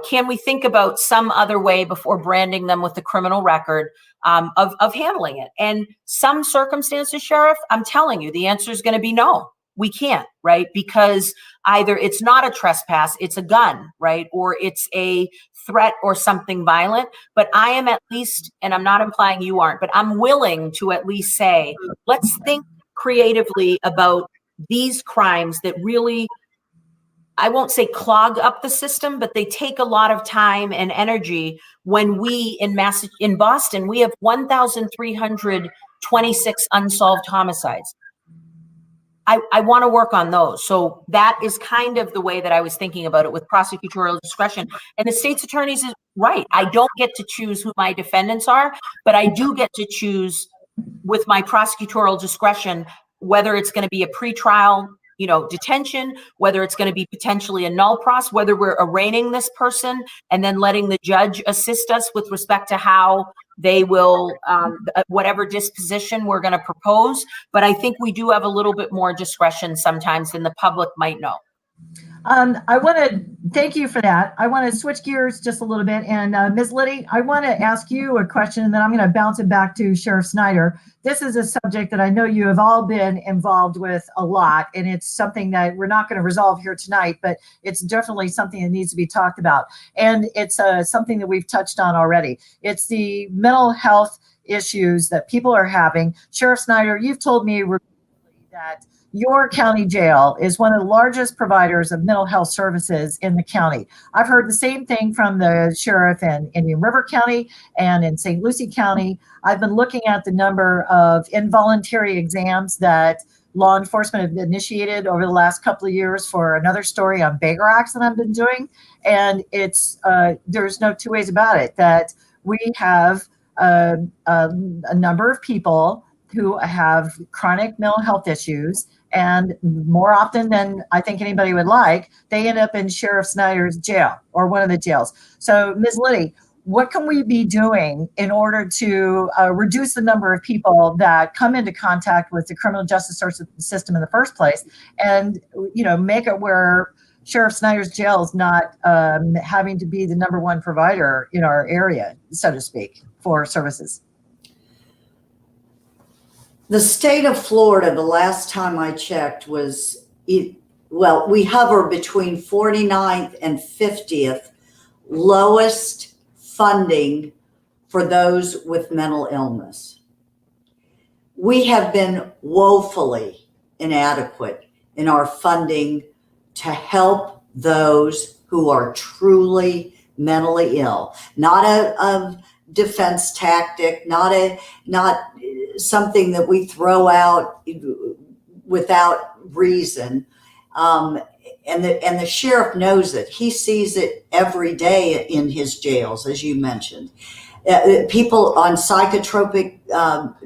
can we think about some other way before branding them with the criminal record of handling it? And some circumstances, Sheriff, I'm telling you, the answer is going to be no. We can't, right? Because either it's not a trespass, it's a gun, right? Or it's a threat or something violent. But I am at least, and I'm not implying you aren't, but I'm willing to at least say, let's think creatively about these crimes that really, I won't say clog up the system, but they take a lot of time and energy. When we in Boston, we have 1,326 unsolved homicides. I want to work on those. So that is kind of the way that I was thinking about it with prosecutorial discretion. And the state's attorneys is right. I don't get to choose who my defendants are, but I do get to choose with my prosecutorial discretion whether it's going to be a pretrial, detention, whether it's going to be potentially a null pros, whether we're arraigning this person and then letting the judge assist us with respect to how they will, whatever disposition we're going to propose. But I think we do have a little bit more discretion sometimes than the public might know. I want to thank you for that. I want to switch gears just a little bit. And Ms. Litty, I want to ask you a question, and then I'm going to bounce it back to Sheriff Snyder. This is a subject that I know you have all been involved with a lot, and it's something that we're not going to resolve here tonight, but it's definitely something that needs to be talked about. And it's something that we've touched on already. It's the mental health issues that people are having. Sheriff Snyder, you've told me that your county jail is one of the largest providers of mental health services in the county. I've heard the same thing from the sheriff in Indian River County and in St. Lucie County. I've been looking at the number of involuntary exams that law enforcement have initiated over the last couple of years for another story on Baker Acts that I've been doing. And it's there's no two ways about it that we have a number of people who have chronic mental health issues, and more often than I think anybody would like, they end up in Sheriff Snyder's jail or one of the jails. So, Ms. Litty, what can we be doing in order to reduce the number of people that come into contact with the criminal justice system in the first place, and make it where Sheriff Snyder's jail is not having to be the number one provider in our area, so to speak, for services? The state of Florida, the last time I checked, we hover between 49th and 50th lowest funding for those with mental illness. We have been woefully inadequate in our funding to help those who are truly mentally ill. Not a defense tactic, not something that we throw out without reason. And the sheriff knows it. He sees it every day in his jails, as you mentioned. People on psychotropic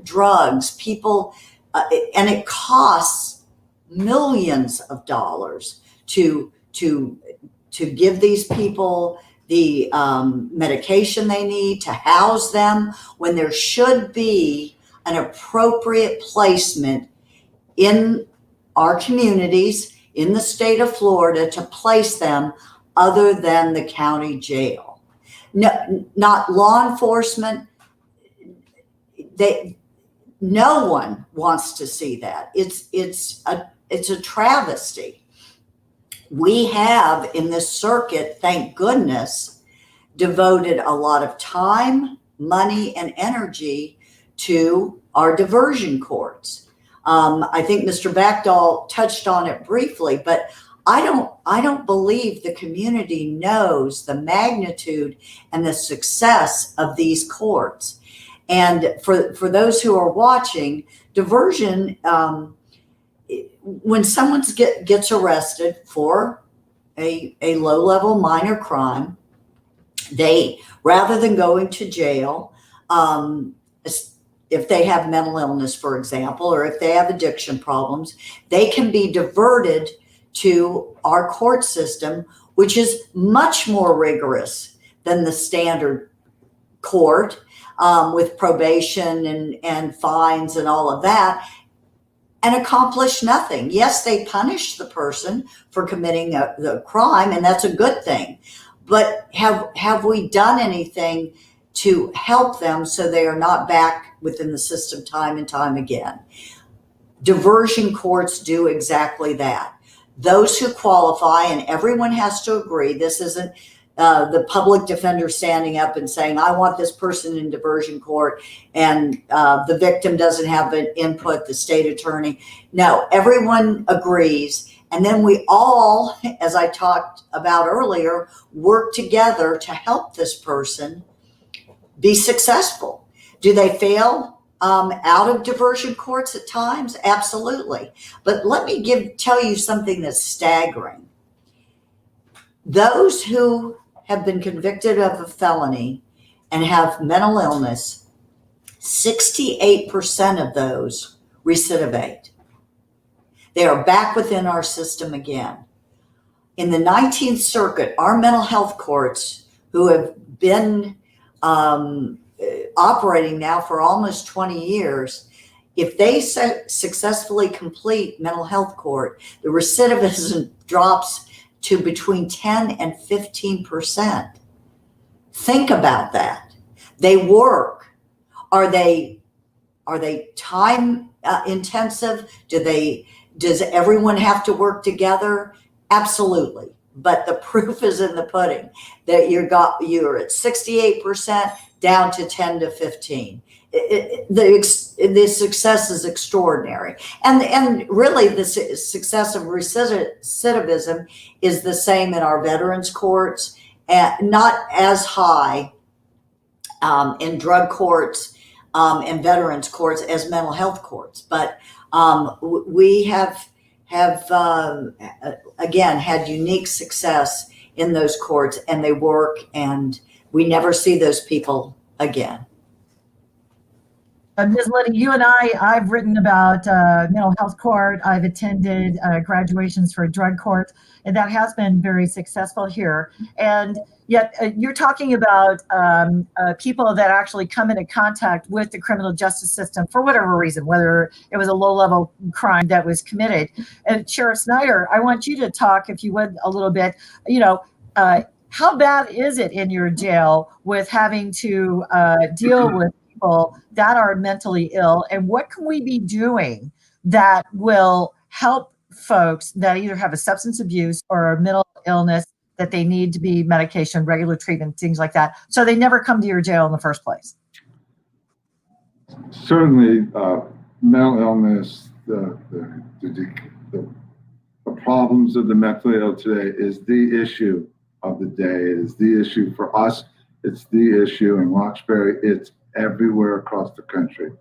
drugs, people, and it costs millions of dollars to give these people the medication they need, to house them, when there should be an appropriate placement in our communities, in the state of Florida, to place them other than the county jail. No, not law enforcement. No one wants to see that. It's a travesty. We have in this circuit, thank goodness, devoted a lot of time, money, and energy to our diversion courts. I think Mr. Bakkedahl touched on it briefly, but I don't believe the community knows the magnitude and the success of these courts. And for those who are watching, diversion, when someone gets arrested for a low-level minor crime, they, rather than going to jail, if they have mental illness, for example, or if they have addiction problems, they can be diverted to our court system, which is much more rigorous than the standard court, with probation and fines and all of that, and accomplish nothing. Yes, they punish the person for committing the crime, and that's a good thing. But have we done anything to help them so they are not back within the system time and time again? Diversion courts do exactly that. Those who qualify, and everyone has to agree, this isn't the public defender standing up and saying, I want this person in diversion court, and the victim doesn't have an input, the state attorney. No, everyone agrees, And then we all, as I talked about earlier, work together to help this person be successful. Do they fail out of diversion courts at times? Absolutely. But let me tell you something that's staggering. Those who have been convicted of a felony and have mental illness, 68% of those recidivate. They are back within our system again. In the 19th Circuit, our mental health courts, who have been operating now for almost 20 years, if they successfully complete mental health court, the recidivism drops to between 10 and 15%. Think about that. They work. Are they time intensive? Does everyone have to work together? Absolutely. But the proof is in the pudding that you're at 68% down to 10 to 15. The success is extraordinary. And really the success of recidivism is the same in our veterans courts, and not as high in drug courts and veterans courts as mental health courts. But we have again had unique success in those courts, and they work, and we never see those people again. Ms. Litty, you and I've written about mental health court. I've attended graduations for drug court, and that has been very successful here. And yet you're talking about people that actually come into contact with the criminal justice system for whatever reason, whether it was a low-level crime that was committed. And Sheriff Snyder, I want you to talk, if you would, a little bit, how bad is it in your jail with having to deal with people that are mentally ill, and what can we be doing that will help folks that either have a substance abuse or a mental illness that they need to be medication, regular treatment, things like that, so they never come to your jail in the first place? Certainly, mental illness, the problems of the mentally ill today is the issue of the day. It is the issue for us. It's the issue in Roxbury. It's everywhere across the country.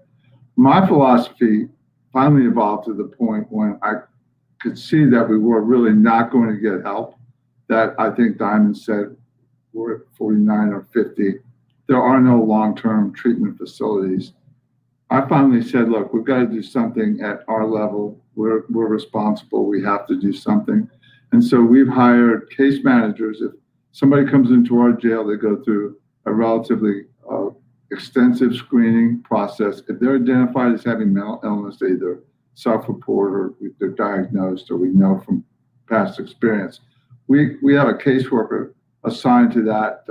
My philosophy finally evolved to the point when I could see that we were really not going to get help, that I think Diamond said we're at 49 or 50. There are no long-term treatment facilities. I finally said, look, we've got to do something at our level. We're responsible. We have to do something. And so we've hired case managers. If somebody comes into our jail, they go through a relatively extensive screening process. If they're identified as having mental illness, they either self-report or they're diagnosed, or we know from past experience. We have a caseworker assigned to that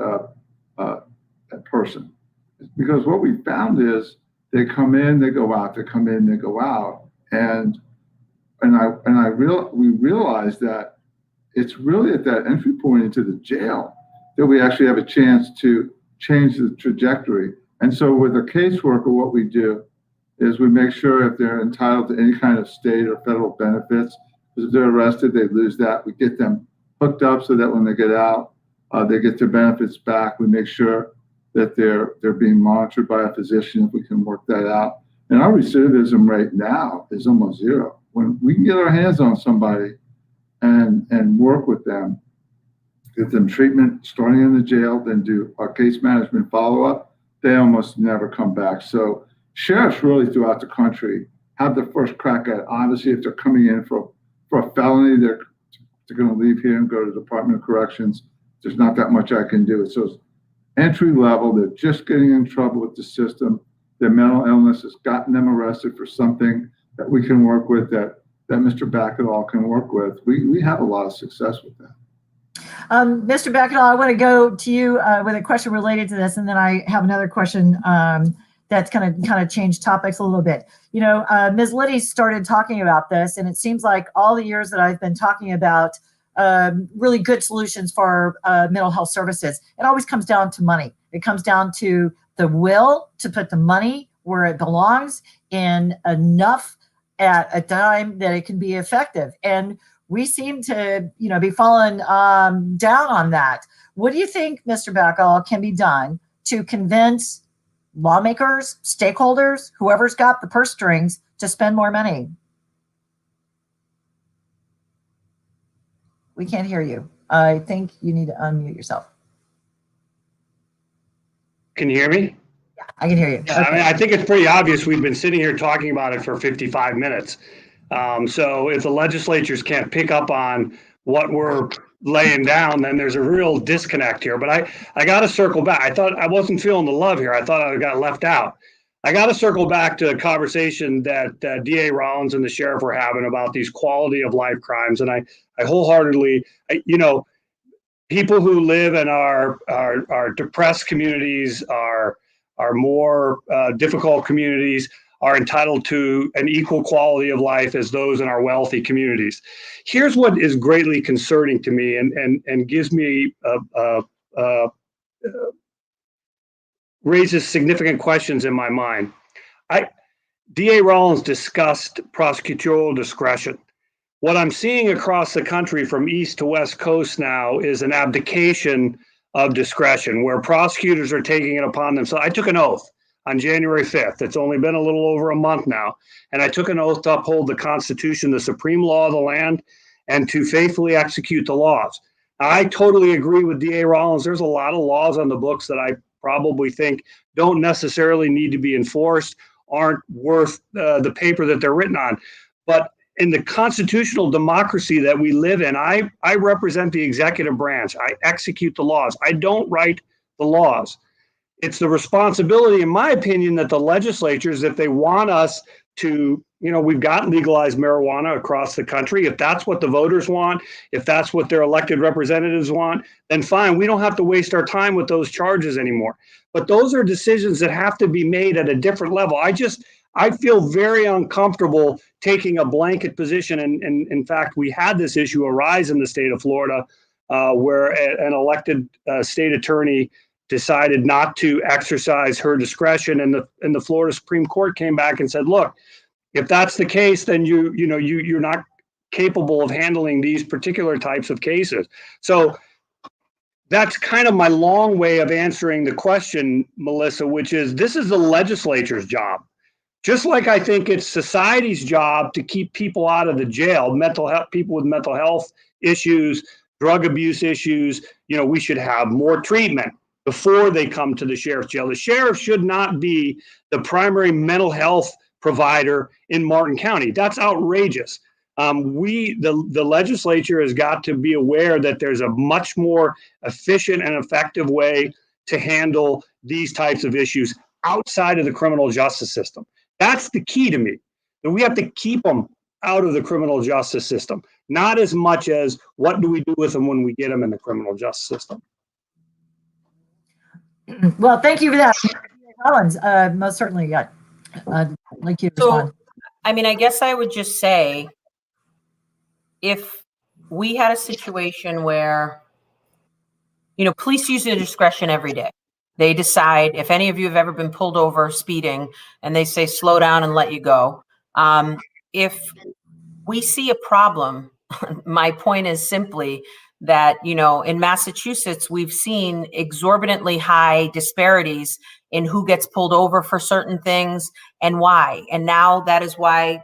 person. Because what we found is they come in, they go out, they come in, they go out. And we realized that it's really at that entry point into the jail that we actually have a chance to change the trajectory. And so with a caseworker, what we do is we make sure if they're entitled to any kind of state or federal benefits, because if they're arrested, they lose that. We get them hooked up so that when they get out, they get their benefits back. We make sure that they're being monitored by a physician if we can work that out. And our recidivism rate now is almost zero. When we can get our hands on somebody and work with them, get them treatment starting in the jail, then do our case management follow-up, they almost never come back. So sheriffs really throughout the country have the first crack at it. Obviously, if they're coming in for a felony, they're going to leave here and go to the Department of Corrections. There's not that much I can do. So entry level, they're just getting in trouble with the system. Their mental illness has gotten them arrested for something that we can work with, that Mr. Bakkedahl can work with. We have a lot of success with that. Mr. Bakkedahl, I want to go to you with a question related to this, and then I have another question that's kind of change topics a little bit. Ms. Litty started talking about this, and it seems like all the years that I've been talking about really good solutions for mental health services, it always comes down to money. It comes down to the will to put the money where it belongs in enough at a time that it can be effective. And we seem to, be falling down on that. What do you think, Mr. Bakkedahl, can be done to convince lawmakers, stakeholders, whoever's got the purse strings to spend more money? We can't hear you. I think you need to unmute yourself. Can you hear me? Yeah, I can hear you. Yeah, I mean, I think it's pretty obvious. We've been sitting here talking about it for 55 minutes. So if the legislatures can't pick up on what we're laying down, then there's a real disconnect here. But I got to circle back. I thought I wasn't feeling the love here. I thought I got left out. I got to circle back to a conversation that DA Rollins and the sheriff were having about these quality of life crimes. And I wholeheartedly, people who live in our depressed communities, our more difficult communities, are entitled to an equal quality of life as those in our wealthy communities. Here's what is greatly concerning to me and gives me raises significant questions in my mind. DA Rollins discussed prosecutorial discretion. What I'm seeing across the country from east to west coast now is an abdication of discretion where prosecutors are taking it upon themselves. I took an oath on January 5th. It's only been a little over a month now. And I took an oath to uphold the Constitution, the supreme law of the land, and to faithfully execute the laws. Now, I totally agree with DA Rollins. There's a lot of laws on the books that I probably think don't necessarily need to be enforced, aren't worth the paper that they're written on. But in the constitutional democracy that we live in, I represent the executive branch. I execute the laws. I don't write the laws. It's the responsibility, in my opinion, that the legislatures, if they want us to, we've got legalized marijuana across the country. If that's what the voters want, if that's what their elected representatives want, then fine. We don't have to waste our time with those charges anymore. But those are decisions that have to be made at a different level. I feel very uncomfortable taking a blanket position. And in fact, we had this issue arise in the state of Florida where an elected state attorney decided not to exercise her discretion. And the Florida Supreme Court came back and said, look, if that's the case, then you're not capable of handling these particular types of cases. So that's kind of my long way of answering the question, Melissa, which is this is the legislature's job. Just like I think it's society's job to keep people out of the jail, mental health, people with mental health issues, drug abuse issues, we should have more treatment before they come to the sheriff's jail. The sheriff should not be the primary mental health provider in Martin County. That's outrageous. The legislature has got to be aware that there's a much more efficient and effective way to handle these types of issues outside of the criminal justice system. That's the key to me. That we have to keep them out of the criminal justice system, not as much as what do we do with them when we get them in the criminal justice system. Well, thank you for that, Rollins. Most certainly, yeah. I'd like you to respond. I mean, I guess I would just say, if we had a situation where, police use their discretion every day. They decide, if any of you have ever been pulled over speeding and they say, slow down and let you go. If we see a problem, my point is simply that, in Massachusetts, we've seen exorbitantly high disparities in who gets pulled over for certain things and why. And now that is why,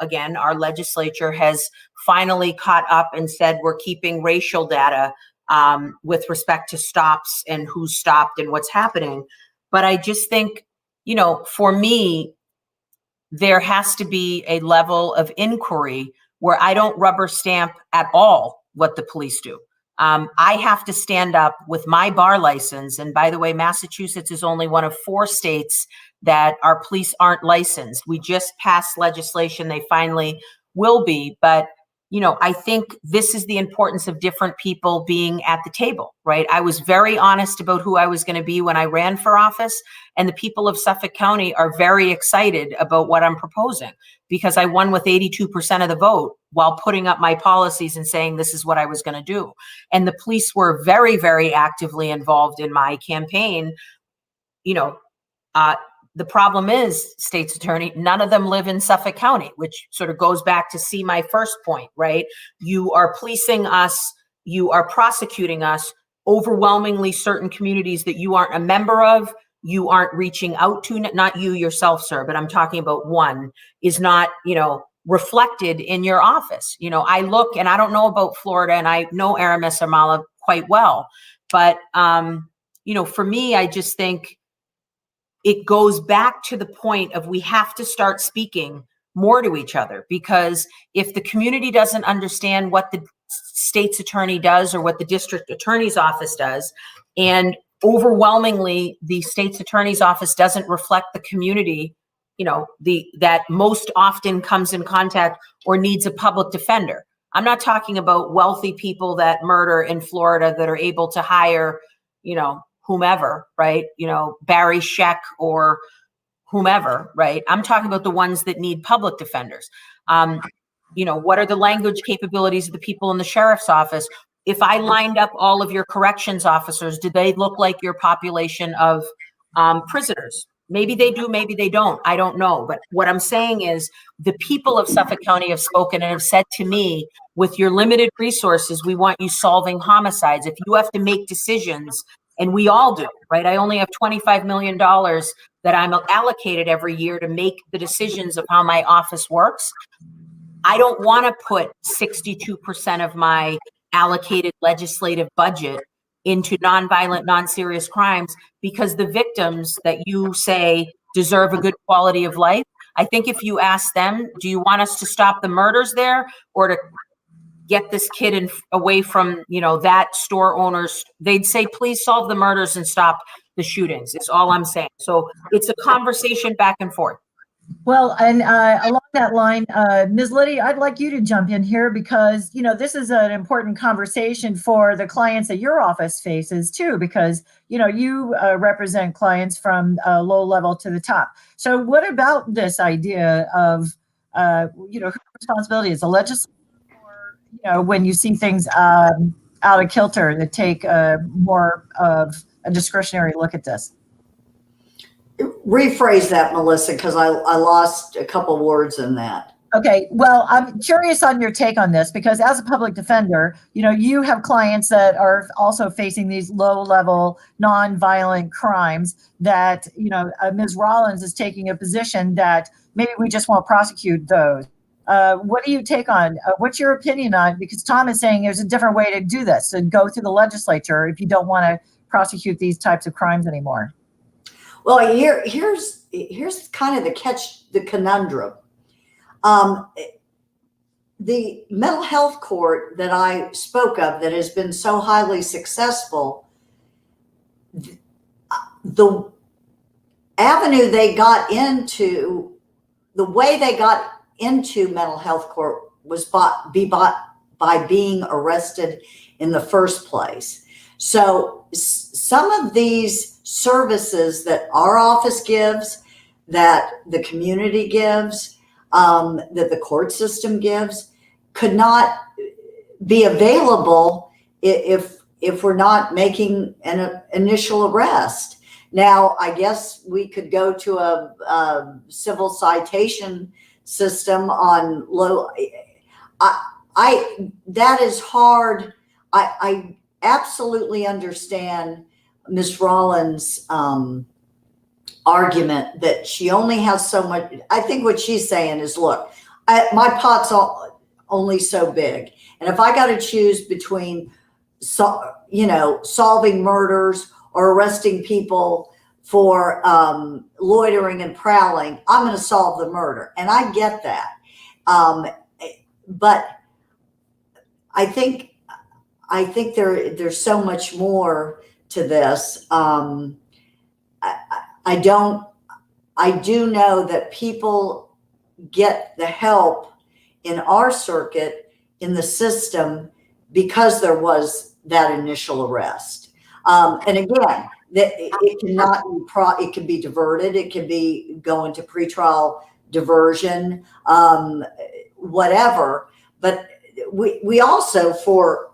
again, our legislature has finally caught up and said we're keeping racial data with respect to stops and who's stopped and what's happening. But I just think, for me, there has to be a level of inquiry where I don't rubber stamp at all what the police do. I have to stand up with my bar license. And by the way, Massachusetts is only one of 4 states that our police aren't licensed. We just passed legislation. They finally will be. But, I think this is the importance of different people being at the table, right? I was very honest about who I was going to be when I ran for office. And the people of Suffolk County are very excited about what I'm proposing because I won with 82% of the vote while putting up my policies and saying this is what I was going to do. And the police were very, very actively involved in my campaign, the problem is, State's Attorney, none of them live in Suffolk County, which sort of goes back to see my first point, right? You are policing us, you are prosecuting us, overwhelmingly certain communities that you aren't a member of, you aren't reaching out to, not you yourself, sir, but I'm talking about one, is not, reflected in your office. I look, and I don't know about Florida, and I know Aramis Amala quite well, but, for me, I just think it goes back to the point of we have to start speaking more to each other, because if the community doesn't understand what the state's attorney does or what the district attorney's office does, and overwhelmingly the state's attorney's office doesn't reflect the community, that most often comes in contact or needs a public defender. I'm not talking about wealthy people that murder in Florida that are able to hire, whomever, right? Barry Scheck or whomever, right? I'm talking about the ones that need public defenders. What are the language capabilities of the people in the sheriff's office? If I lined up all of your corrections officers, do they look like your population of prisoners? Maybe they do, maybe they don't. I don't know. But what I'm saying is the people of Suffolk County have spoken and have said to me, with your limited resources, we want you solving homicides. If you have to make decisions, and we all do, right? I only have $25 million that I'm allocated every year to make the decisions of how my office works. I don't want to put 62% of my allocated legislative budget into nonviolent, non-serious crimes, because the victims that you say deserve a good quality of life, I think if you ask them, do you want us to stop the murders there or to get this kid away from, that store owners, they'd say, please solve the murders and stop the shootings. It's all I'm saying. So it's a conversation back and forth. Well, and along that line, Ms. Litty, I'd like you to jump in here because, this is an important conversation for the clients that your office faces too, because, you represent clients from low level to the top. So what about this idea of, whose responsibility is the legislature, or, when you see things out of kilter, that take more of a discretionary look at this? Rephrase that, Melissa, because I lost a couple words in that. Okay, well, I'm curious on your take on this, because as a public defender, you have clients that are also facing these low-level, non-violent crimes that, Ms. Rollins is taking a position that maybe we just won't prosecute those. What do you take on? What's your opinion on? Because Tom is saying there's a different way to do this, and go through the legislature if you don't want to prosecute these types of crimes anymore. Well, here's kind of the conundrum. The mental health court that I spoke of that has been so highly successful, the avenue they got into, the way they got into mental health court was by being arrested in the first place. So some of these services that our office gives, that the community gives, that the court system gives, could not be available if we're not making an initial arrest. Now, I guess we could go to a civil citation system on low. That is hard. I absolutely understand Ms. Rollins' argument that she only has so much. I think what she's saying is, look, my pot's only so big. And if I got to choose between, solving murders or arresting people for loitering and prowling, I'm going to solve the murder. And I get that. But I think there's so much more to this. I do know that people get the help in our circuit, in the system, because there was that initial arrest. And again, it cannot be it can be diverted. It can be go into pretrial diversion, whatever. But we also, for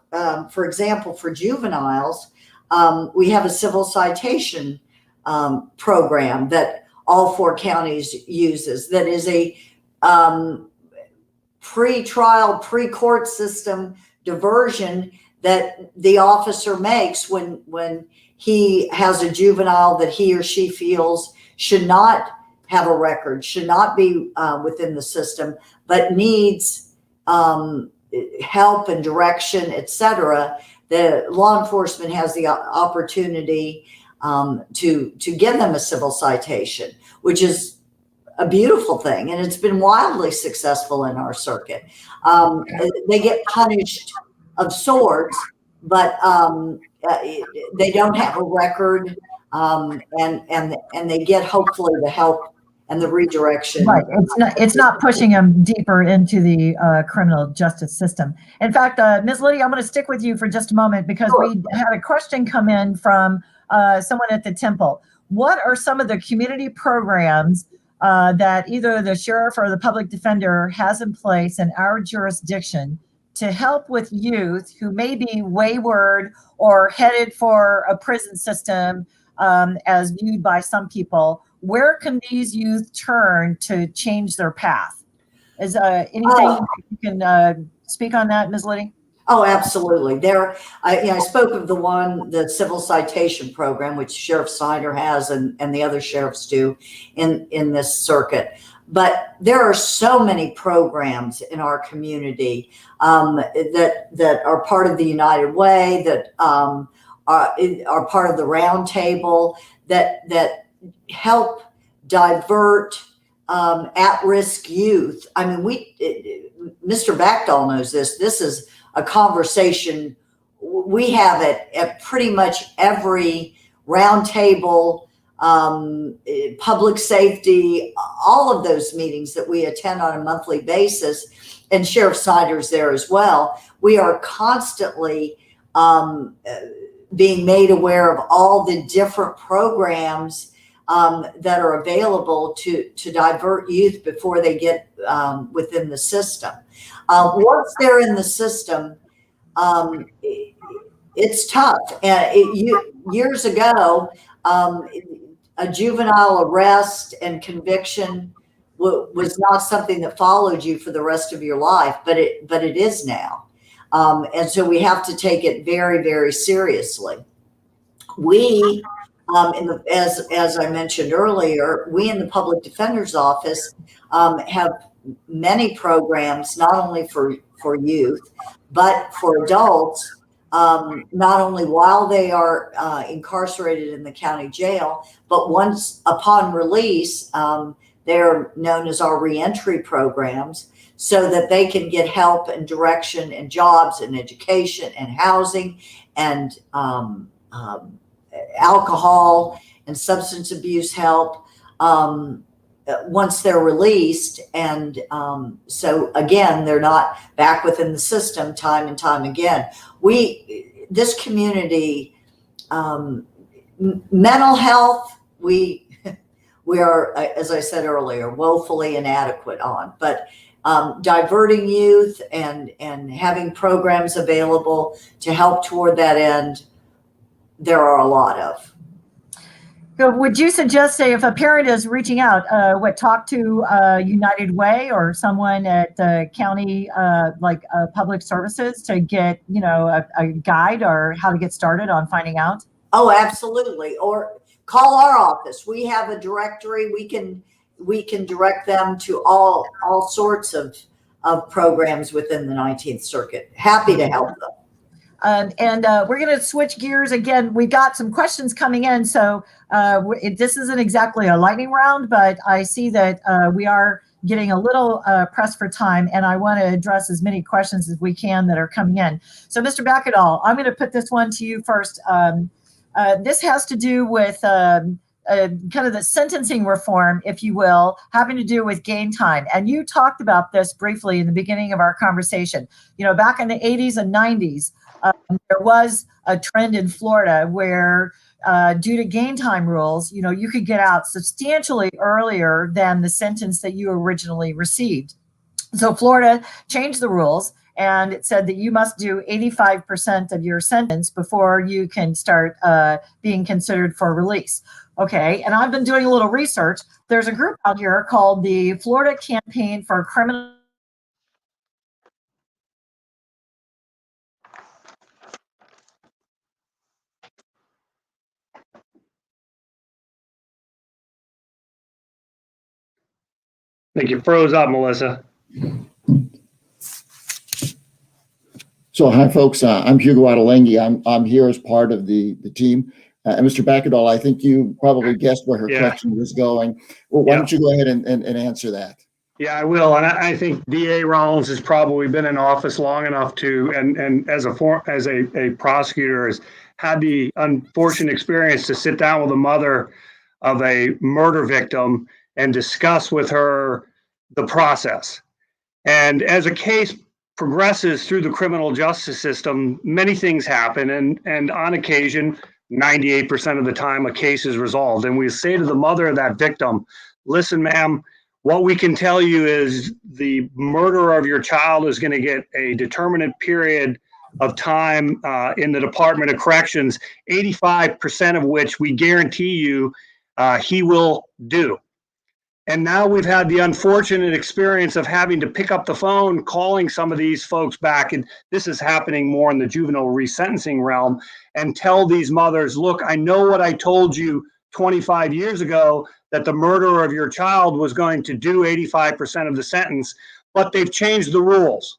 example, for juveniles, we have a civil citation program that all 4 counties uses, that is a pre-trial, pre-court system diversion that the officer makes when he has a juvenile that he or she feels should not have a record, should not be within the system, but needs help and direction, etc. The law enforcement has the opportunity to give them a civil citation, which is a beautiful thing, and it's been wildly successful in our circuit. They get punished of sorts, but they don't have a record, and they get hopefully the help and the redirection. Right. It's not pushing them deeper into the criminal justice system. In fact, Ms. Litty, I'm going to stick with you for just a moment because Sure. we had a question come in from someone at the Temple. What are some of the community programs that either the sheriff or the public defender has in place in our jurisdiction to help with youth who may be wayward or headed for a prison system as viewed by some people? Where can these youth turn to change their path? Is anything you can speak on that, Ms. Litty? Oh, absolutely. I spoke of the civil citation program, which Sheriff Snyder has and the other sheriffs do in this circuit. But there are so many programs in our community that are part of the United Way, that are part of the Round Table, that help divert at-risk youth. I mean, Mr. Bakkedahl knows this. This is a conversation we have at pretty much every round table, public safety, all of those meetings that we attend on a monthly basis, and Sheriff Snyder's there as well. We are constantly being made aware of all the different programs that are available to divert youth before they get within the system. Once they're in the system, it's tough. Years ago, a juvenile arrest and conviction was not something that followed you for the rest of your life, but it is now. And so we have to take it very, very seriously. We, as I mentioned earlier, we in the Public Defender's Office have many programs, not only for youth, but for adults, not only while they are incarcerated in the county jail, but once upon release, they're known as our reentry programs, so that they can get help and direction and jobs and education and housing and alcohol and substance abuse help once they're released. And so again, they're not back within the system time and time again. This community, mental health, we are, as I said earlier, woefully inadequate on, but diverting youth and having programs available to help toward that end, there are a lot of. So would you suggest, say, if a parent is reaching out, talk to United Way or someone at county public services to get, a guide or how to get started on finding out? Oh, absolutely. Or call our office. We have a directory. We can direct them to all sorts of programs within the 19th Circuit. Happy to help them. And we're going to switch gears again. We've got some questions coming in. So this isn't exactly a lightning round, but I see that we are getting a little pressed for time, and I want to address as many questions as we can that are coming in. So Mr. Bakkedahl, I'm going to put this one to you first. This has to do with kind of the sentencing reform, if you will, having to do with gain time. And you talked about this briefly in the beginning of our conversation. Back in the 80s and 90s, there was a trend in Florida where due to gain time rules, you could get out substantially earlier than the sentence that you originally received. So Florida changed the rules, and it said that you must do 85% of your sentence before you can start being considered for release. Okay, and I've been doing a little research. There's a group out here called the Florida Campaign for Criminal. I think you froze up, Melissa. So hi, folks. I'm Hugo Adelenghi. I'm here as part of the team. And Mr. Bakkedahl, I think you probably guessed where her question was going. Well, why don't you go ahead and answer that? Yeah, I will. And I think DA Rollins has probably been in office long enough to, and as a prosecutor, has had the unfortunate experience to sit down with a mother of a murder victim and discuss with her the process. And as a case progresses through the criminal justice system, many things happen. And on occasion, 98% of the time, a case is resolved. And we say to the mother of that victim, listen, ma'am, what we can tell you is the murderer of your child is going to get a determinate period of time in the Department of Corrections, 85% of which we guarantee you he will do. And now we've had the unfortunate experience of having to pick up the phone, calling some of these folks back, and this is happening more in the juvenile resentencing realm, and tell these mothers, look, I know what I told you 25 years ago, that the murderer of your child was going to do 85% of the sentence, but they've changed the rules.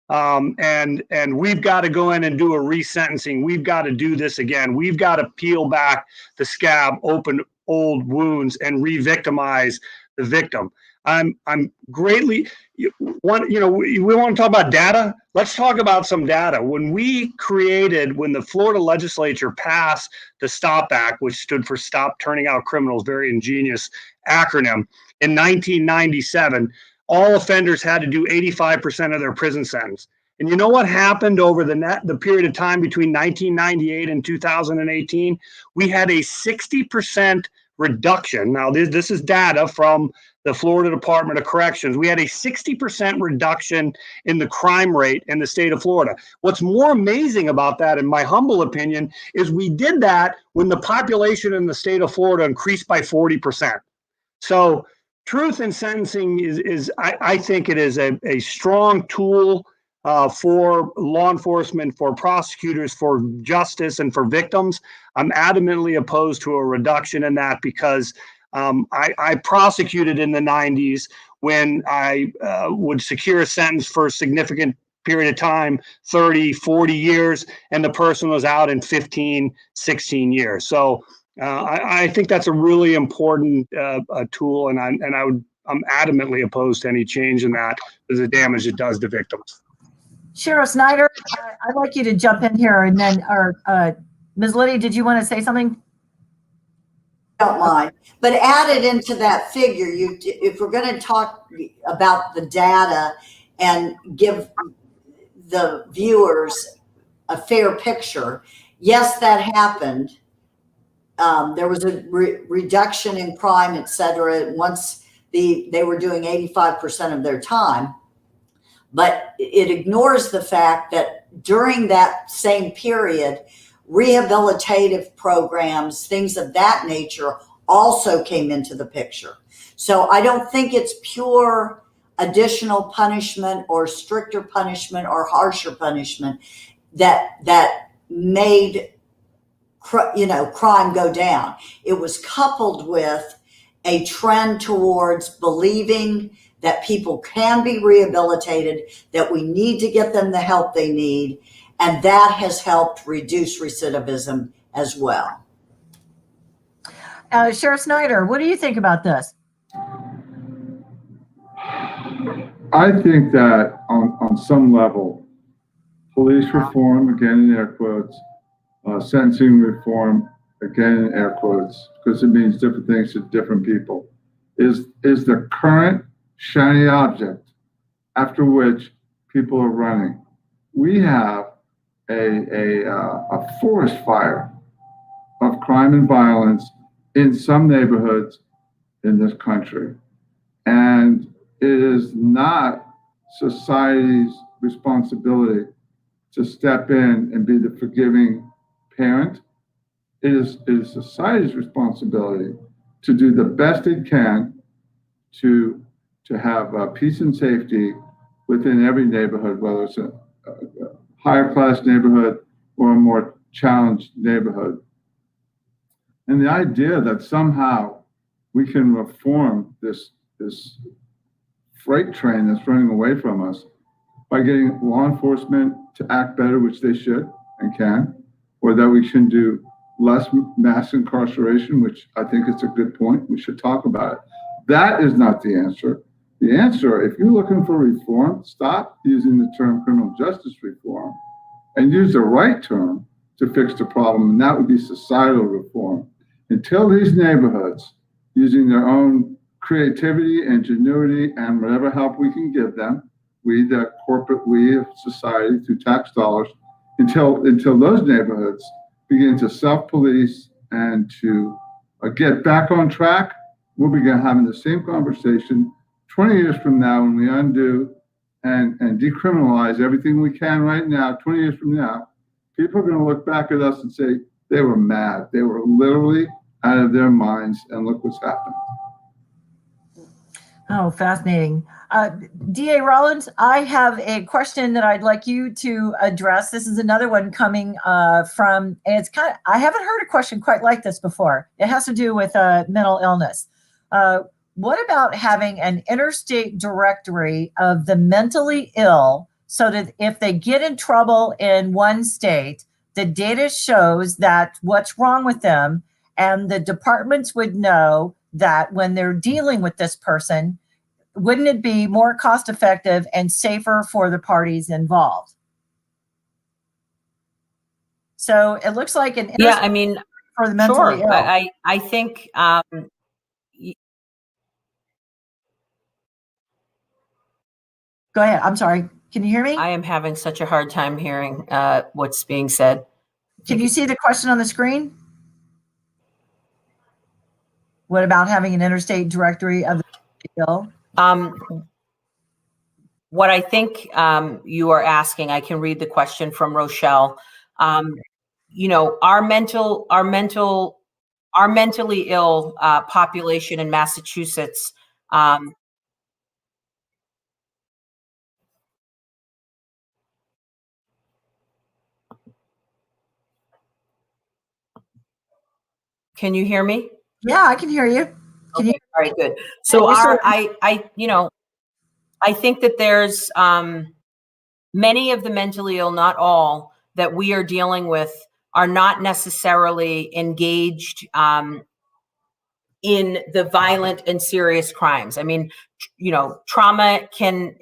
And we've got to go in and do a resentencing. We've got to do this again. We've got to peel back the scab, open old wounds, and re-victimize the victim. I'm greatly, we want to talk about data. Let's talk about some data. When the Florida legislature passed the STOP Act, which stood for Stop Turning Out Criminals, very ingenious acronym, in 1997, all offenders had to do 85% of their prison sentence. And you know what happened over the period of time between 1998 and 2018? We had a 60% reduction. Now, this is data from the Florida Department of Corrections. We had a 60% reduction in the crime rate in the state of Florida. What's more amazing about that, in my humble opinion, is we did that when the population in the state of Florida increased by 40%. So truth in sentencing is I think it is a strong tool for law enforcement, for prosecutors, for justice, and for victims. I'm adamantly opposed to a reduction in that because I prosecuted in the 90s when I would secure a sentence for a significant period of time, 30, 40 years, and the person was out in 15, 16 years. So I think that's a really important tool, and I'm adamantly opposed to any change in that because of the damage it does to victims. Sheriff Snyder, I'd like you to jump in here, and then, Ms. Litty, did you want to say something? Don't mind, but add it into that figure. If we're going to talk about the data and give the viewers a fair picture, yes, that happened. There was a reduction in crime, et cetera, once they were doing 85% of their time. But it ignores the fact that during that same period, rehabilitative programs, things of that nature also came into the picture. So I don't think it's pure additional punishment or stricter punishment or harsher punishment that made crime go down. It was coupled with a trend towards believing that people can be rehabilitated, that we need to get them the help they need, and that has helped reduce recidivism as well. Sheriff Snyder, what do you think about this? I think that on some level, police reform, again in air quotes, sentencing reform, again in air quotes, because it means different things to different people, is the current shiny object after which people are running. We have a forest fire of crime and violence in some neighborhoods in this country. And it is not society's responsibility to step in and be the forgiving parent. it is society's responsibility to do the best it can to have peace and safety within every neighborhood, whether it's a higher class neighborhood or a more challenged neighborhood. And the idea that somehow we can reform this freight train that's running away from us by getting law enforcement to act better, which they should and can, or that we should do less mass incarceration, which I think is a good point. We should talk about it. That is not the answer. The answer, if you're looking for reform, stop using the term criminal justice reform and use the right term to fix the problem, and that would be societal reform. Until these neighborhoods, using their own creativity, ingenuity, and whatever help we can give them, we, the corporate, we of society through tax dollars, until those neighborhoods begin to self-police and to get back on track, we'll begin having the same conversation 20 years from now when we undo and decriminalize everything we can right now. 20 years from now, people are going to look back at us and say, they were mad. They were literally out of their minds, and look what's happened. Oh, fascinating. DA Rollins, I have a question that I'd like you to address. This is another one coming from, and it's kind of, I haven't heard a question quite like this before. It has to do with mental illness. What about having an interstate directory of the mentally ill so that if they get in trouble in one state, the data shows that what's wrong with them, and the departments would know that when they're dealing with this person, wouldn't it be more cost effective and safer for the parties involved? So it looks like an Yeah, I mean, for the mentally sure. ill. I think Go ahead. I'm sorry. Can you hear me? I am having such a hard time hearing what's being said. Can you see the question on the screen? What about having an interstate directory of the ill? What I think you are asking, I can read the question from Rochelle. You know, our mentally ill population in Massachusetts. Can you hear me? Yeah, I can hear you. Can you? All right, good. So I think that there's many of the mentally ill, not all, that we are dealing with are not necessarily engaged in the violent and serious crimes. I mean, you know, trauma can,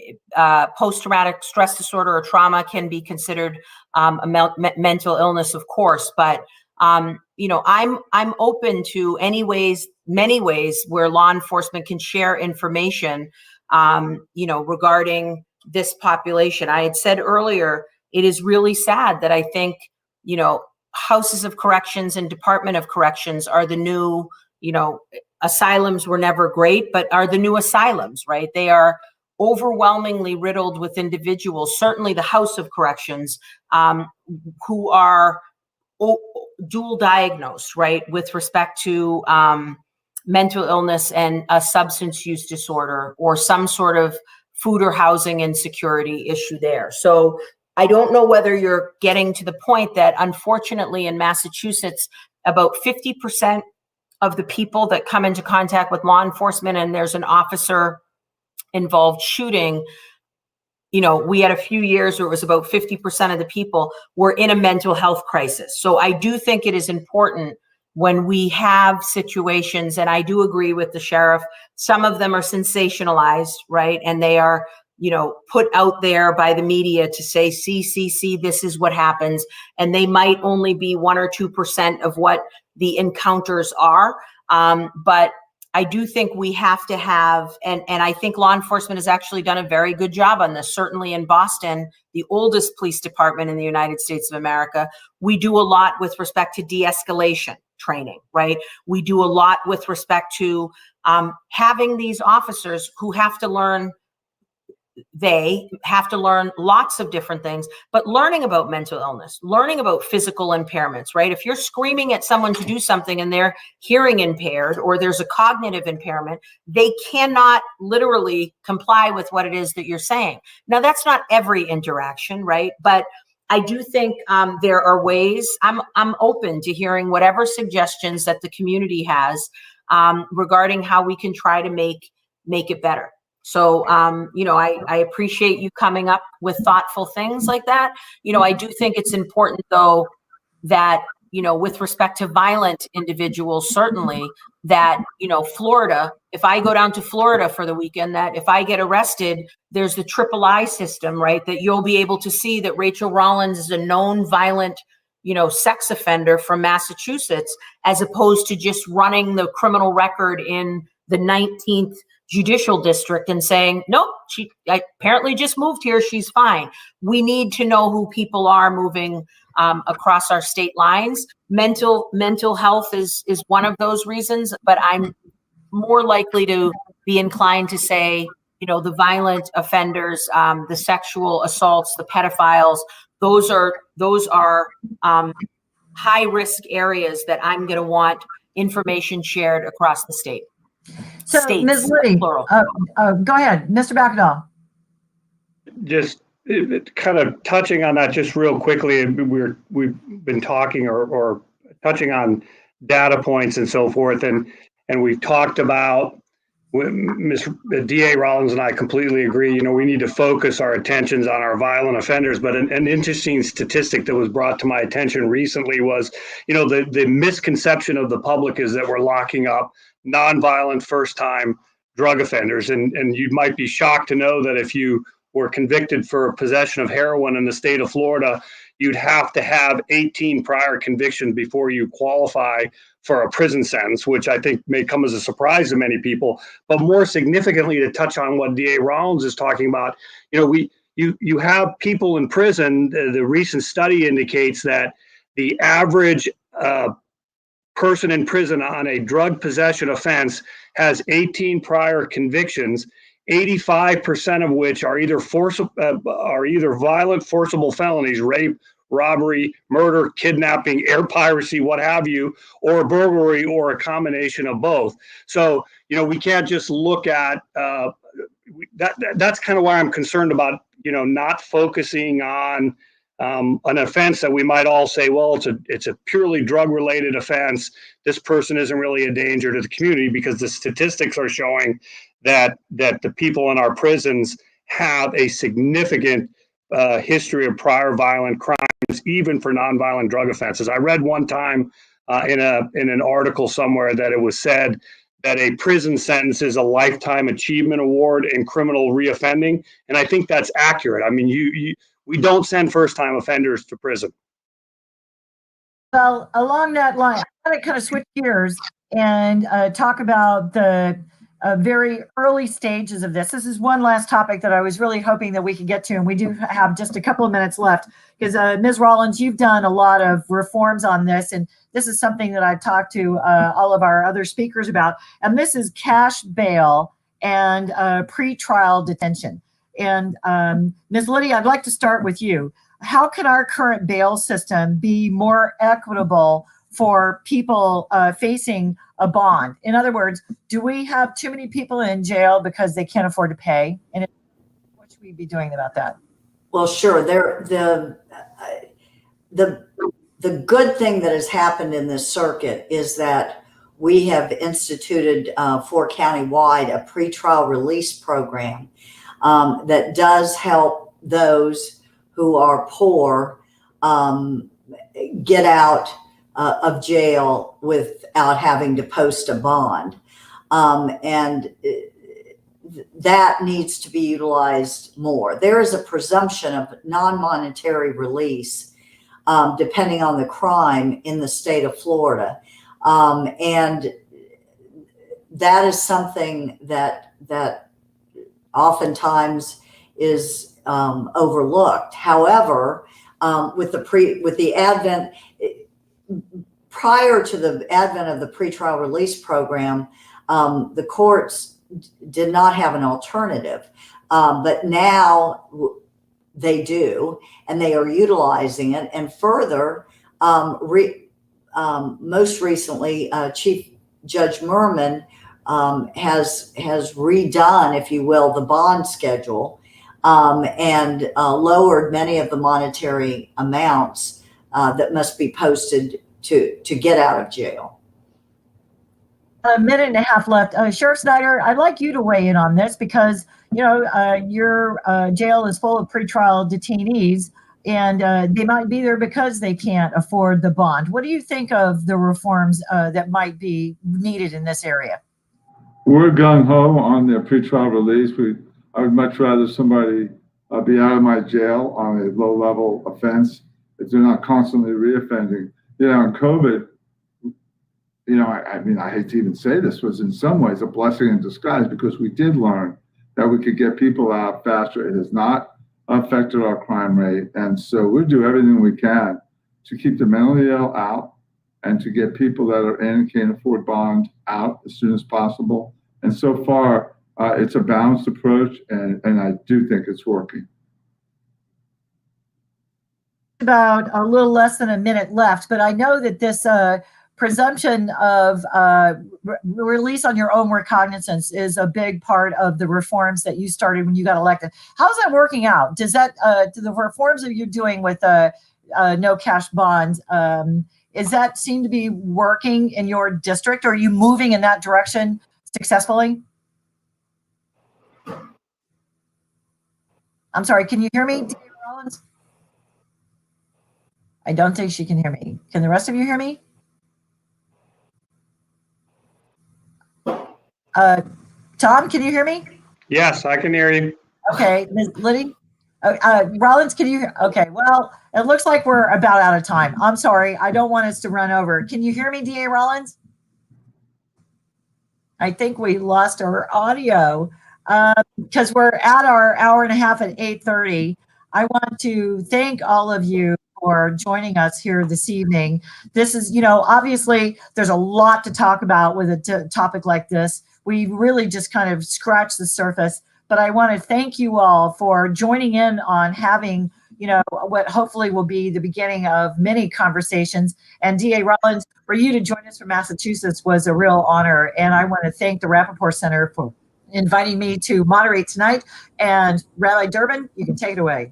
post-traumatic stress disorder or trauma can be considered a mental illness, of course, but you know, I'm open to many ways where law enforcement can share information, you know, regarding this population. I had said earlier, it is really sad that I think, you know, houses of corrections and Department of Corrections are the new, you know, asylums were never great, but are the new asylums, right? They are overwhelmingly riddled with individuals, certainly the House of Corrections, who are dual diagnosed, right, with respect to mental illness and a substance use disorder or some sort of food or housing insecurity issue there. So I don't know whether you're getting to the point that unfortunately in Massachusetts, about 50% of the people that come into contact with law enforcement and there's an officer involved shooting, you know, we had a few years where it was about 50% of the people were in a mental health crisis. So I do think it is important when we have situations, and I do agree with the sheriff, some of them are sensationalized, right? And they are, you know, put out there by the media to say, see, this is what happens. And they might only be 1 or 2% of what the encounters are. But I do think we have to have, and I think law enforcement has actually done a very good job on this. Certainly in Boston, the oldest police department in the United States of America, we do a lot with respect to de-escalation training, right? We do a lot with respect to having these officers who have to learn they have to learn lots of different things, but learning about mental illness, learning about physical impairments, right? If you're screaming at someone to do something and they're hearing impaired, or there's a cognitive impairment, they cannot literally comply with what it is that you're saying. Now, that's not every interaction, right? But I do think there are ways. I'm open to hearing whatever suggestions that the community has regarding how we can try to make it better. So, I appreciate you coming up with thoughtful things like that. I do think it's important, though, that, with respect to violent individuals, certainly that, Florida, if I go down to Florida for the weekend, that if I get arrested, there's the III system, right? That you'll be able to see that Rachel Rollins is a known violent, sex offender from Massachusetts, as opposed to just running the criminal record in the 19th judicial district and saying, nope, she apparently just moved here, she's fine. We need to know who people are moving across our state lines. Mental health is one of those reasons, but I'm more likely to be inclined to say, the violent offenders, the sexual assaults, the pedophiles, those are high risk areas that I'm going to want information shared across the state. So, States, Ms. Litty, plural. go ahead, Mr. Bakkedahl. Just kind of touching on that just real quickly. We've been talking or touching on data points and so forth, and we've talked about Ms. DA Rollins and I completely agree. We need to focus our attentions on our violent offenders. But an interesting statistic that was brought to my attention recently was, the misconception of the public is that we're locking up nonviolent first-time drug offenders. And you might be shocked to know that if you were convicted for possession of heroin in the state of Florida, you'd have to have 18 prior convictions before you qualify for a prison sentence, which I think may come as a surprise to many people. But more significantly, to touch on what DA Rollins is talking about, you have people in prison. The recent study indicates that the average person in prison on a drug possession offense has 18 prior convictions, 85% of which are either violent, forcible felonies, rape, robbery, murder, kidnapping, air piracy, what have you, or burglary, or a combination of both. So, we can't just look at that's kind of why I'm concerned about, not focusing on an offense that we might all say, well, it's a purely drug-related offense. This person isn't really a danger to the community, because the statistics are showing that the people in our prisons have a significant history of prior violent crimes, even for nonviolent drug offenses. I read one time in an article somewhere that it was said that a prison sentence is a lifetime achievement award in criminal reoffending, and I think that's accurate. I mean, we don't send first-time offenders to prison. Well, along that line, I want to kind of switch gears and talk about the very early stages of this. This is one last topic that I was really hoping that we could get to, and we do have just a couple of minutes left, because Ms. Rollins, you've done a lot of reforms on this, and this is something that I've talked to all of our other speakers about, and this is cash bail and pre-trial detention. And Ms. Litty, I'd like to start with you. How can our current bail system be more equitable for people facing a bond? In other words, do we have too many people in jail because they can't afford to pay? And what should we be doing about that? Well, sure. The good thing that has happened in this circuit is that we have instituted for countywide a pretrial release program that does help those who are poor get out of jail without having to post a bond. And that needs to be utilized more. There is a presumption of non-monetary release depending on the crime in the state of Florida. And that is something that oftentimes is overlooked. However, with the advent, prior to the advent of the pretrial release program, the courts did not have an alternative. But now they do, and they are utilizing it. And further, most recently, Chief Judge Merman has redone, if you will, the bond schedule and lowered many of the monetary amounts that must be posted to get out of jail. A minute and a half left. Sheriff Snyder, I'd like you to weigh in on this because, your jail is full of pretrial detainees and they might be there because they can't afford the bond. What do you think of the reforms that might be needed in this area? We're gung-ho on their pretrial release. I would much rather somebody be out of my jail on a low-level offense if they're not constantly reoffending. In COVID, I hate to even say this, was in some ways a blessing in disguise because we did learn that we could get people out faster. It has not affected our crime rate. And so we'll do everything we can to keep the mentally ill out and to get people that are in and can't afford bond out as soon as possible. And so far, it's a balanced approach, and I do think it's working. About a little less than a minute left, but I know that this presumption of release on your own recognizance is a big part of the reforms that you started when you got elected. How's that working out? Does that do the reforms that you're doing with no cash bonds, is that seem to be working in your district? Or are you moving in that direction successfully? I'm sorry, can you hear me, D.A. Rollins? I don't think she can hear me. Can the rest of you hear me? Tom, can you hear me? Yes, I can hear you. Okay, Ms. Litty? Rollins, can you hear? Okay, well, it looks like we're about out of time. I'm sorry, I don't want us to run over. Can you hear me, D.A. Rollins? I think we lost our audio because we're at our hour and a half at 8:30. I want to thank all of you for joining us here this evening. This is, obviously there's a lot to talk about with a topic like this. We really just kind of scratched the surface, but I want to thank you all for joining in on having, what hopefully will be the beginning of many conversations. And D.A. Rollins, for you to join us from Massachusetts was a real honor. And I want to thank the Rappaport Center for inviting me to moderate tonight. And Rabbi Durbin, you can take it away.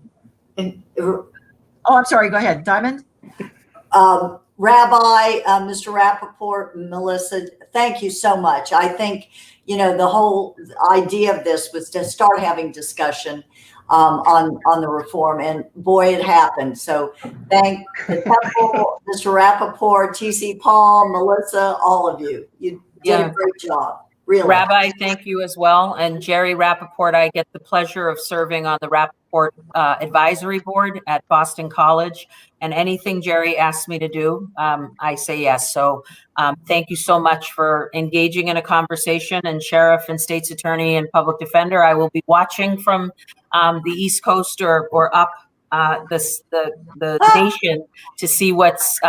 Oh, I'm sorry. Go ahead. Diamond? Rabbi, Mr. Rappaport, Melissa, thank you so much. I think, the whole idea of this was to start having discussion on the reform, and boy, it happened. So thank the Temple, Mr. Rappaport, TCPalm, Melissa, all of you. You did a great job. Really. Rabbi, thank you as well. And Jerry Rappaport, I get the pleasure of serving on the Rappaport Advisory Board at Boston College. And anything Jerry asks me to do, I say yes. So thank you so much for engaging in a conversation. And Sheriff and State's Attorney and Public Defender, I will be watching from the East Coast or up the nation to see what's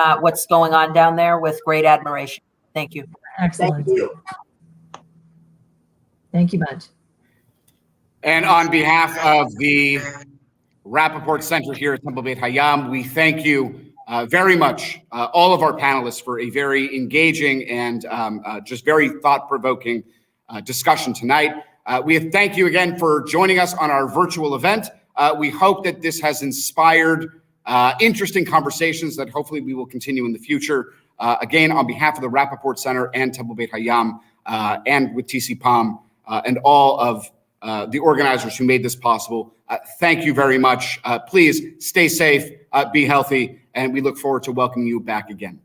going on down there with great admiration. Thank you. Excellent. Thank you. Thank you much. And on behalf of the Rappaport Center here at Temple Beit HaYam, we thank you very much, all of our panelists, for a very engaging and just very thought-provoking discussion tonight. We thank you again for joining us on our virtual event. We hope that this has inspired interesting conversations that hopefully we will continue in the future. Again, on behalf of the Rappaport Center and Temple Beit HaYam and with TCPalm and all of the organizers who made this possible, thank you very much. Please stay safe, be healthy, and we look forward to welcoming you back again.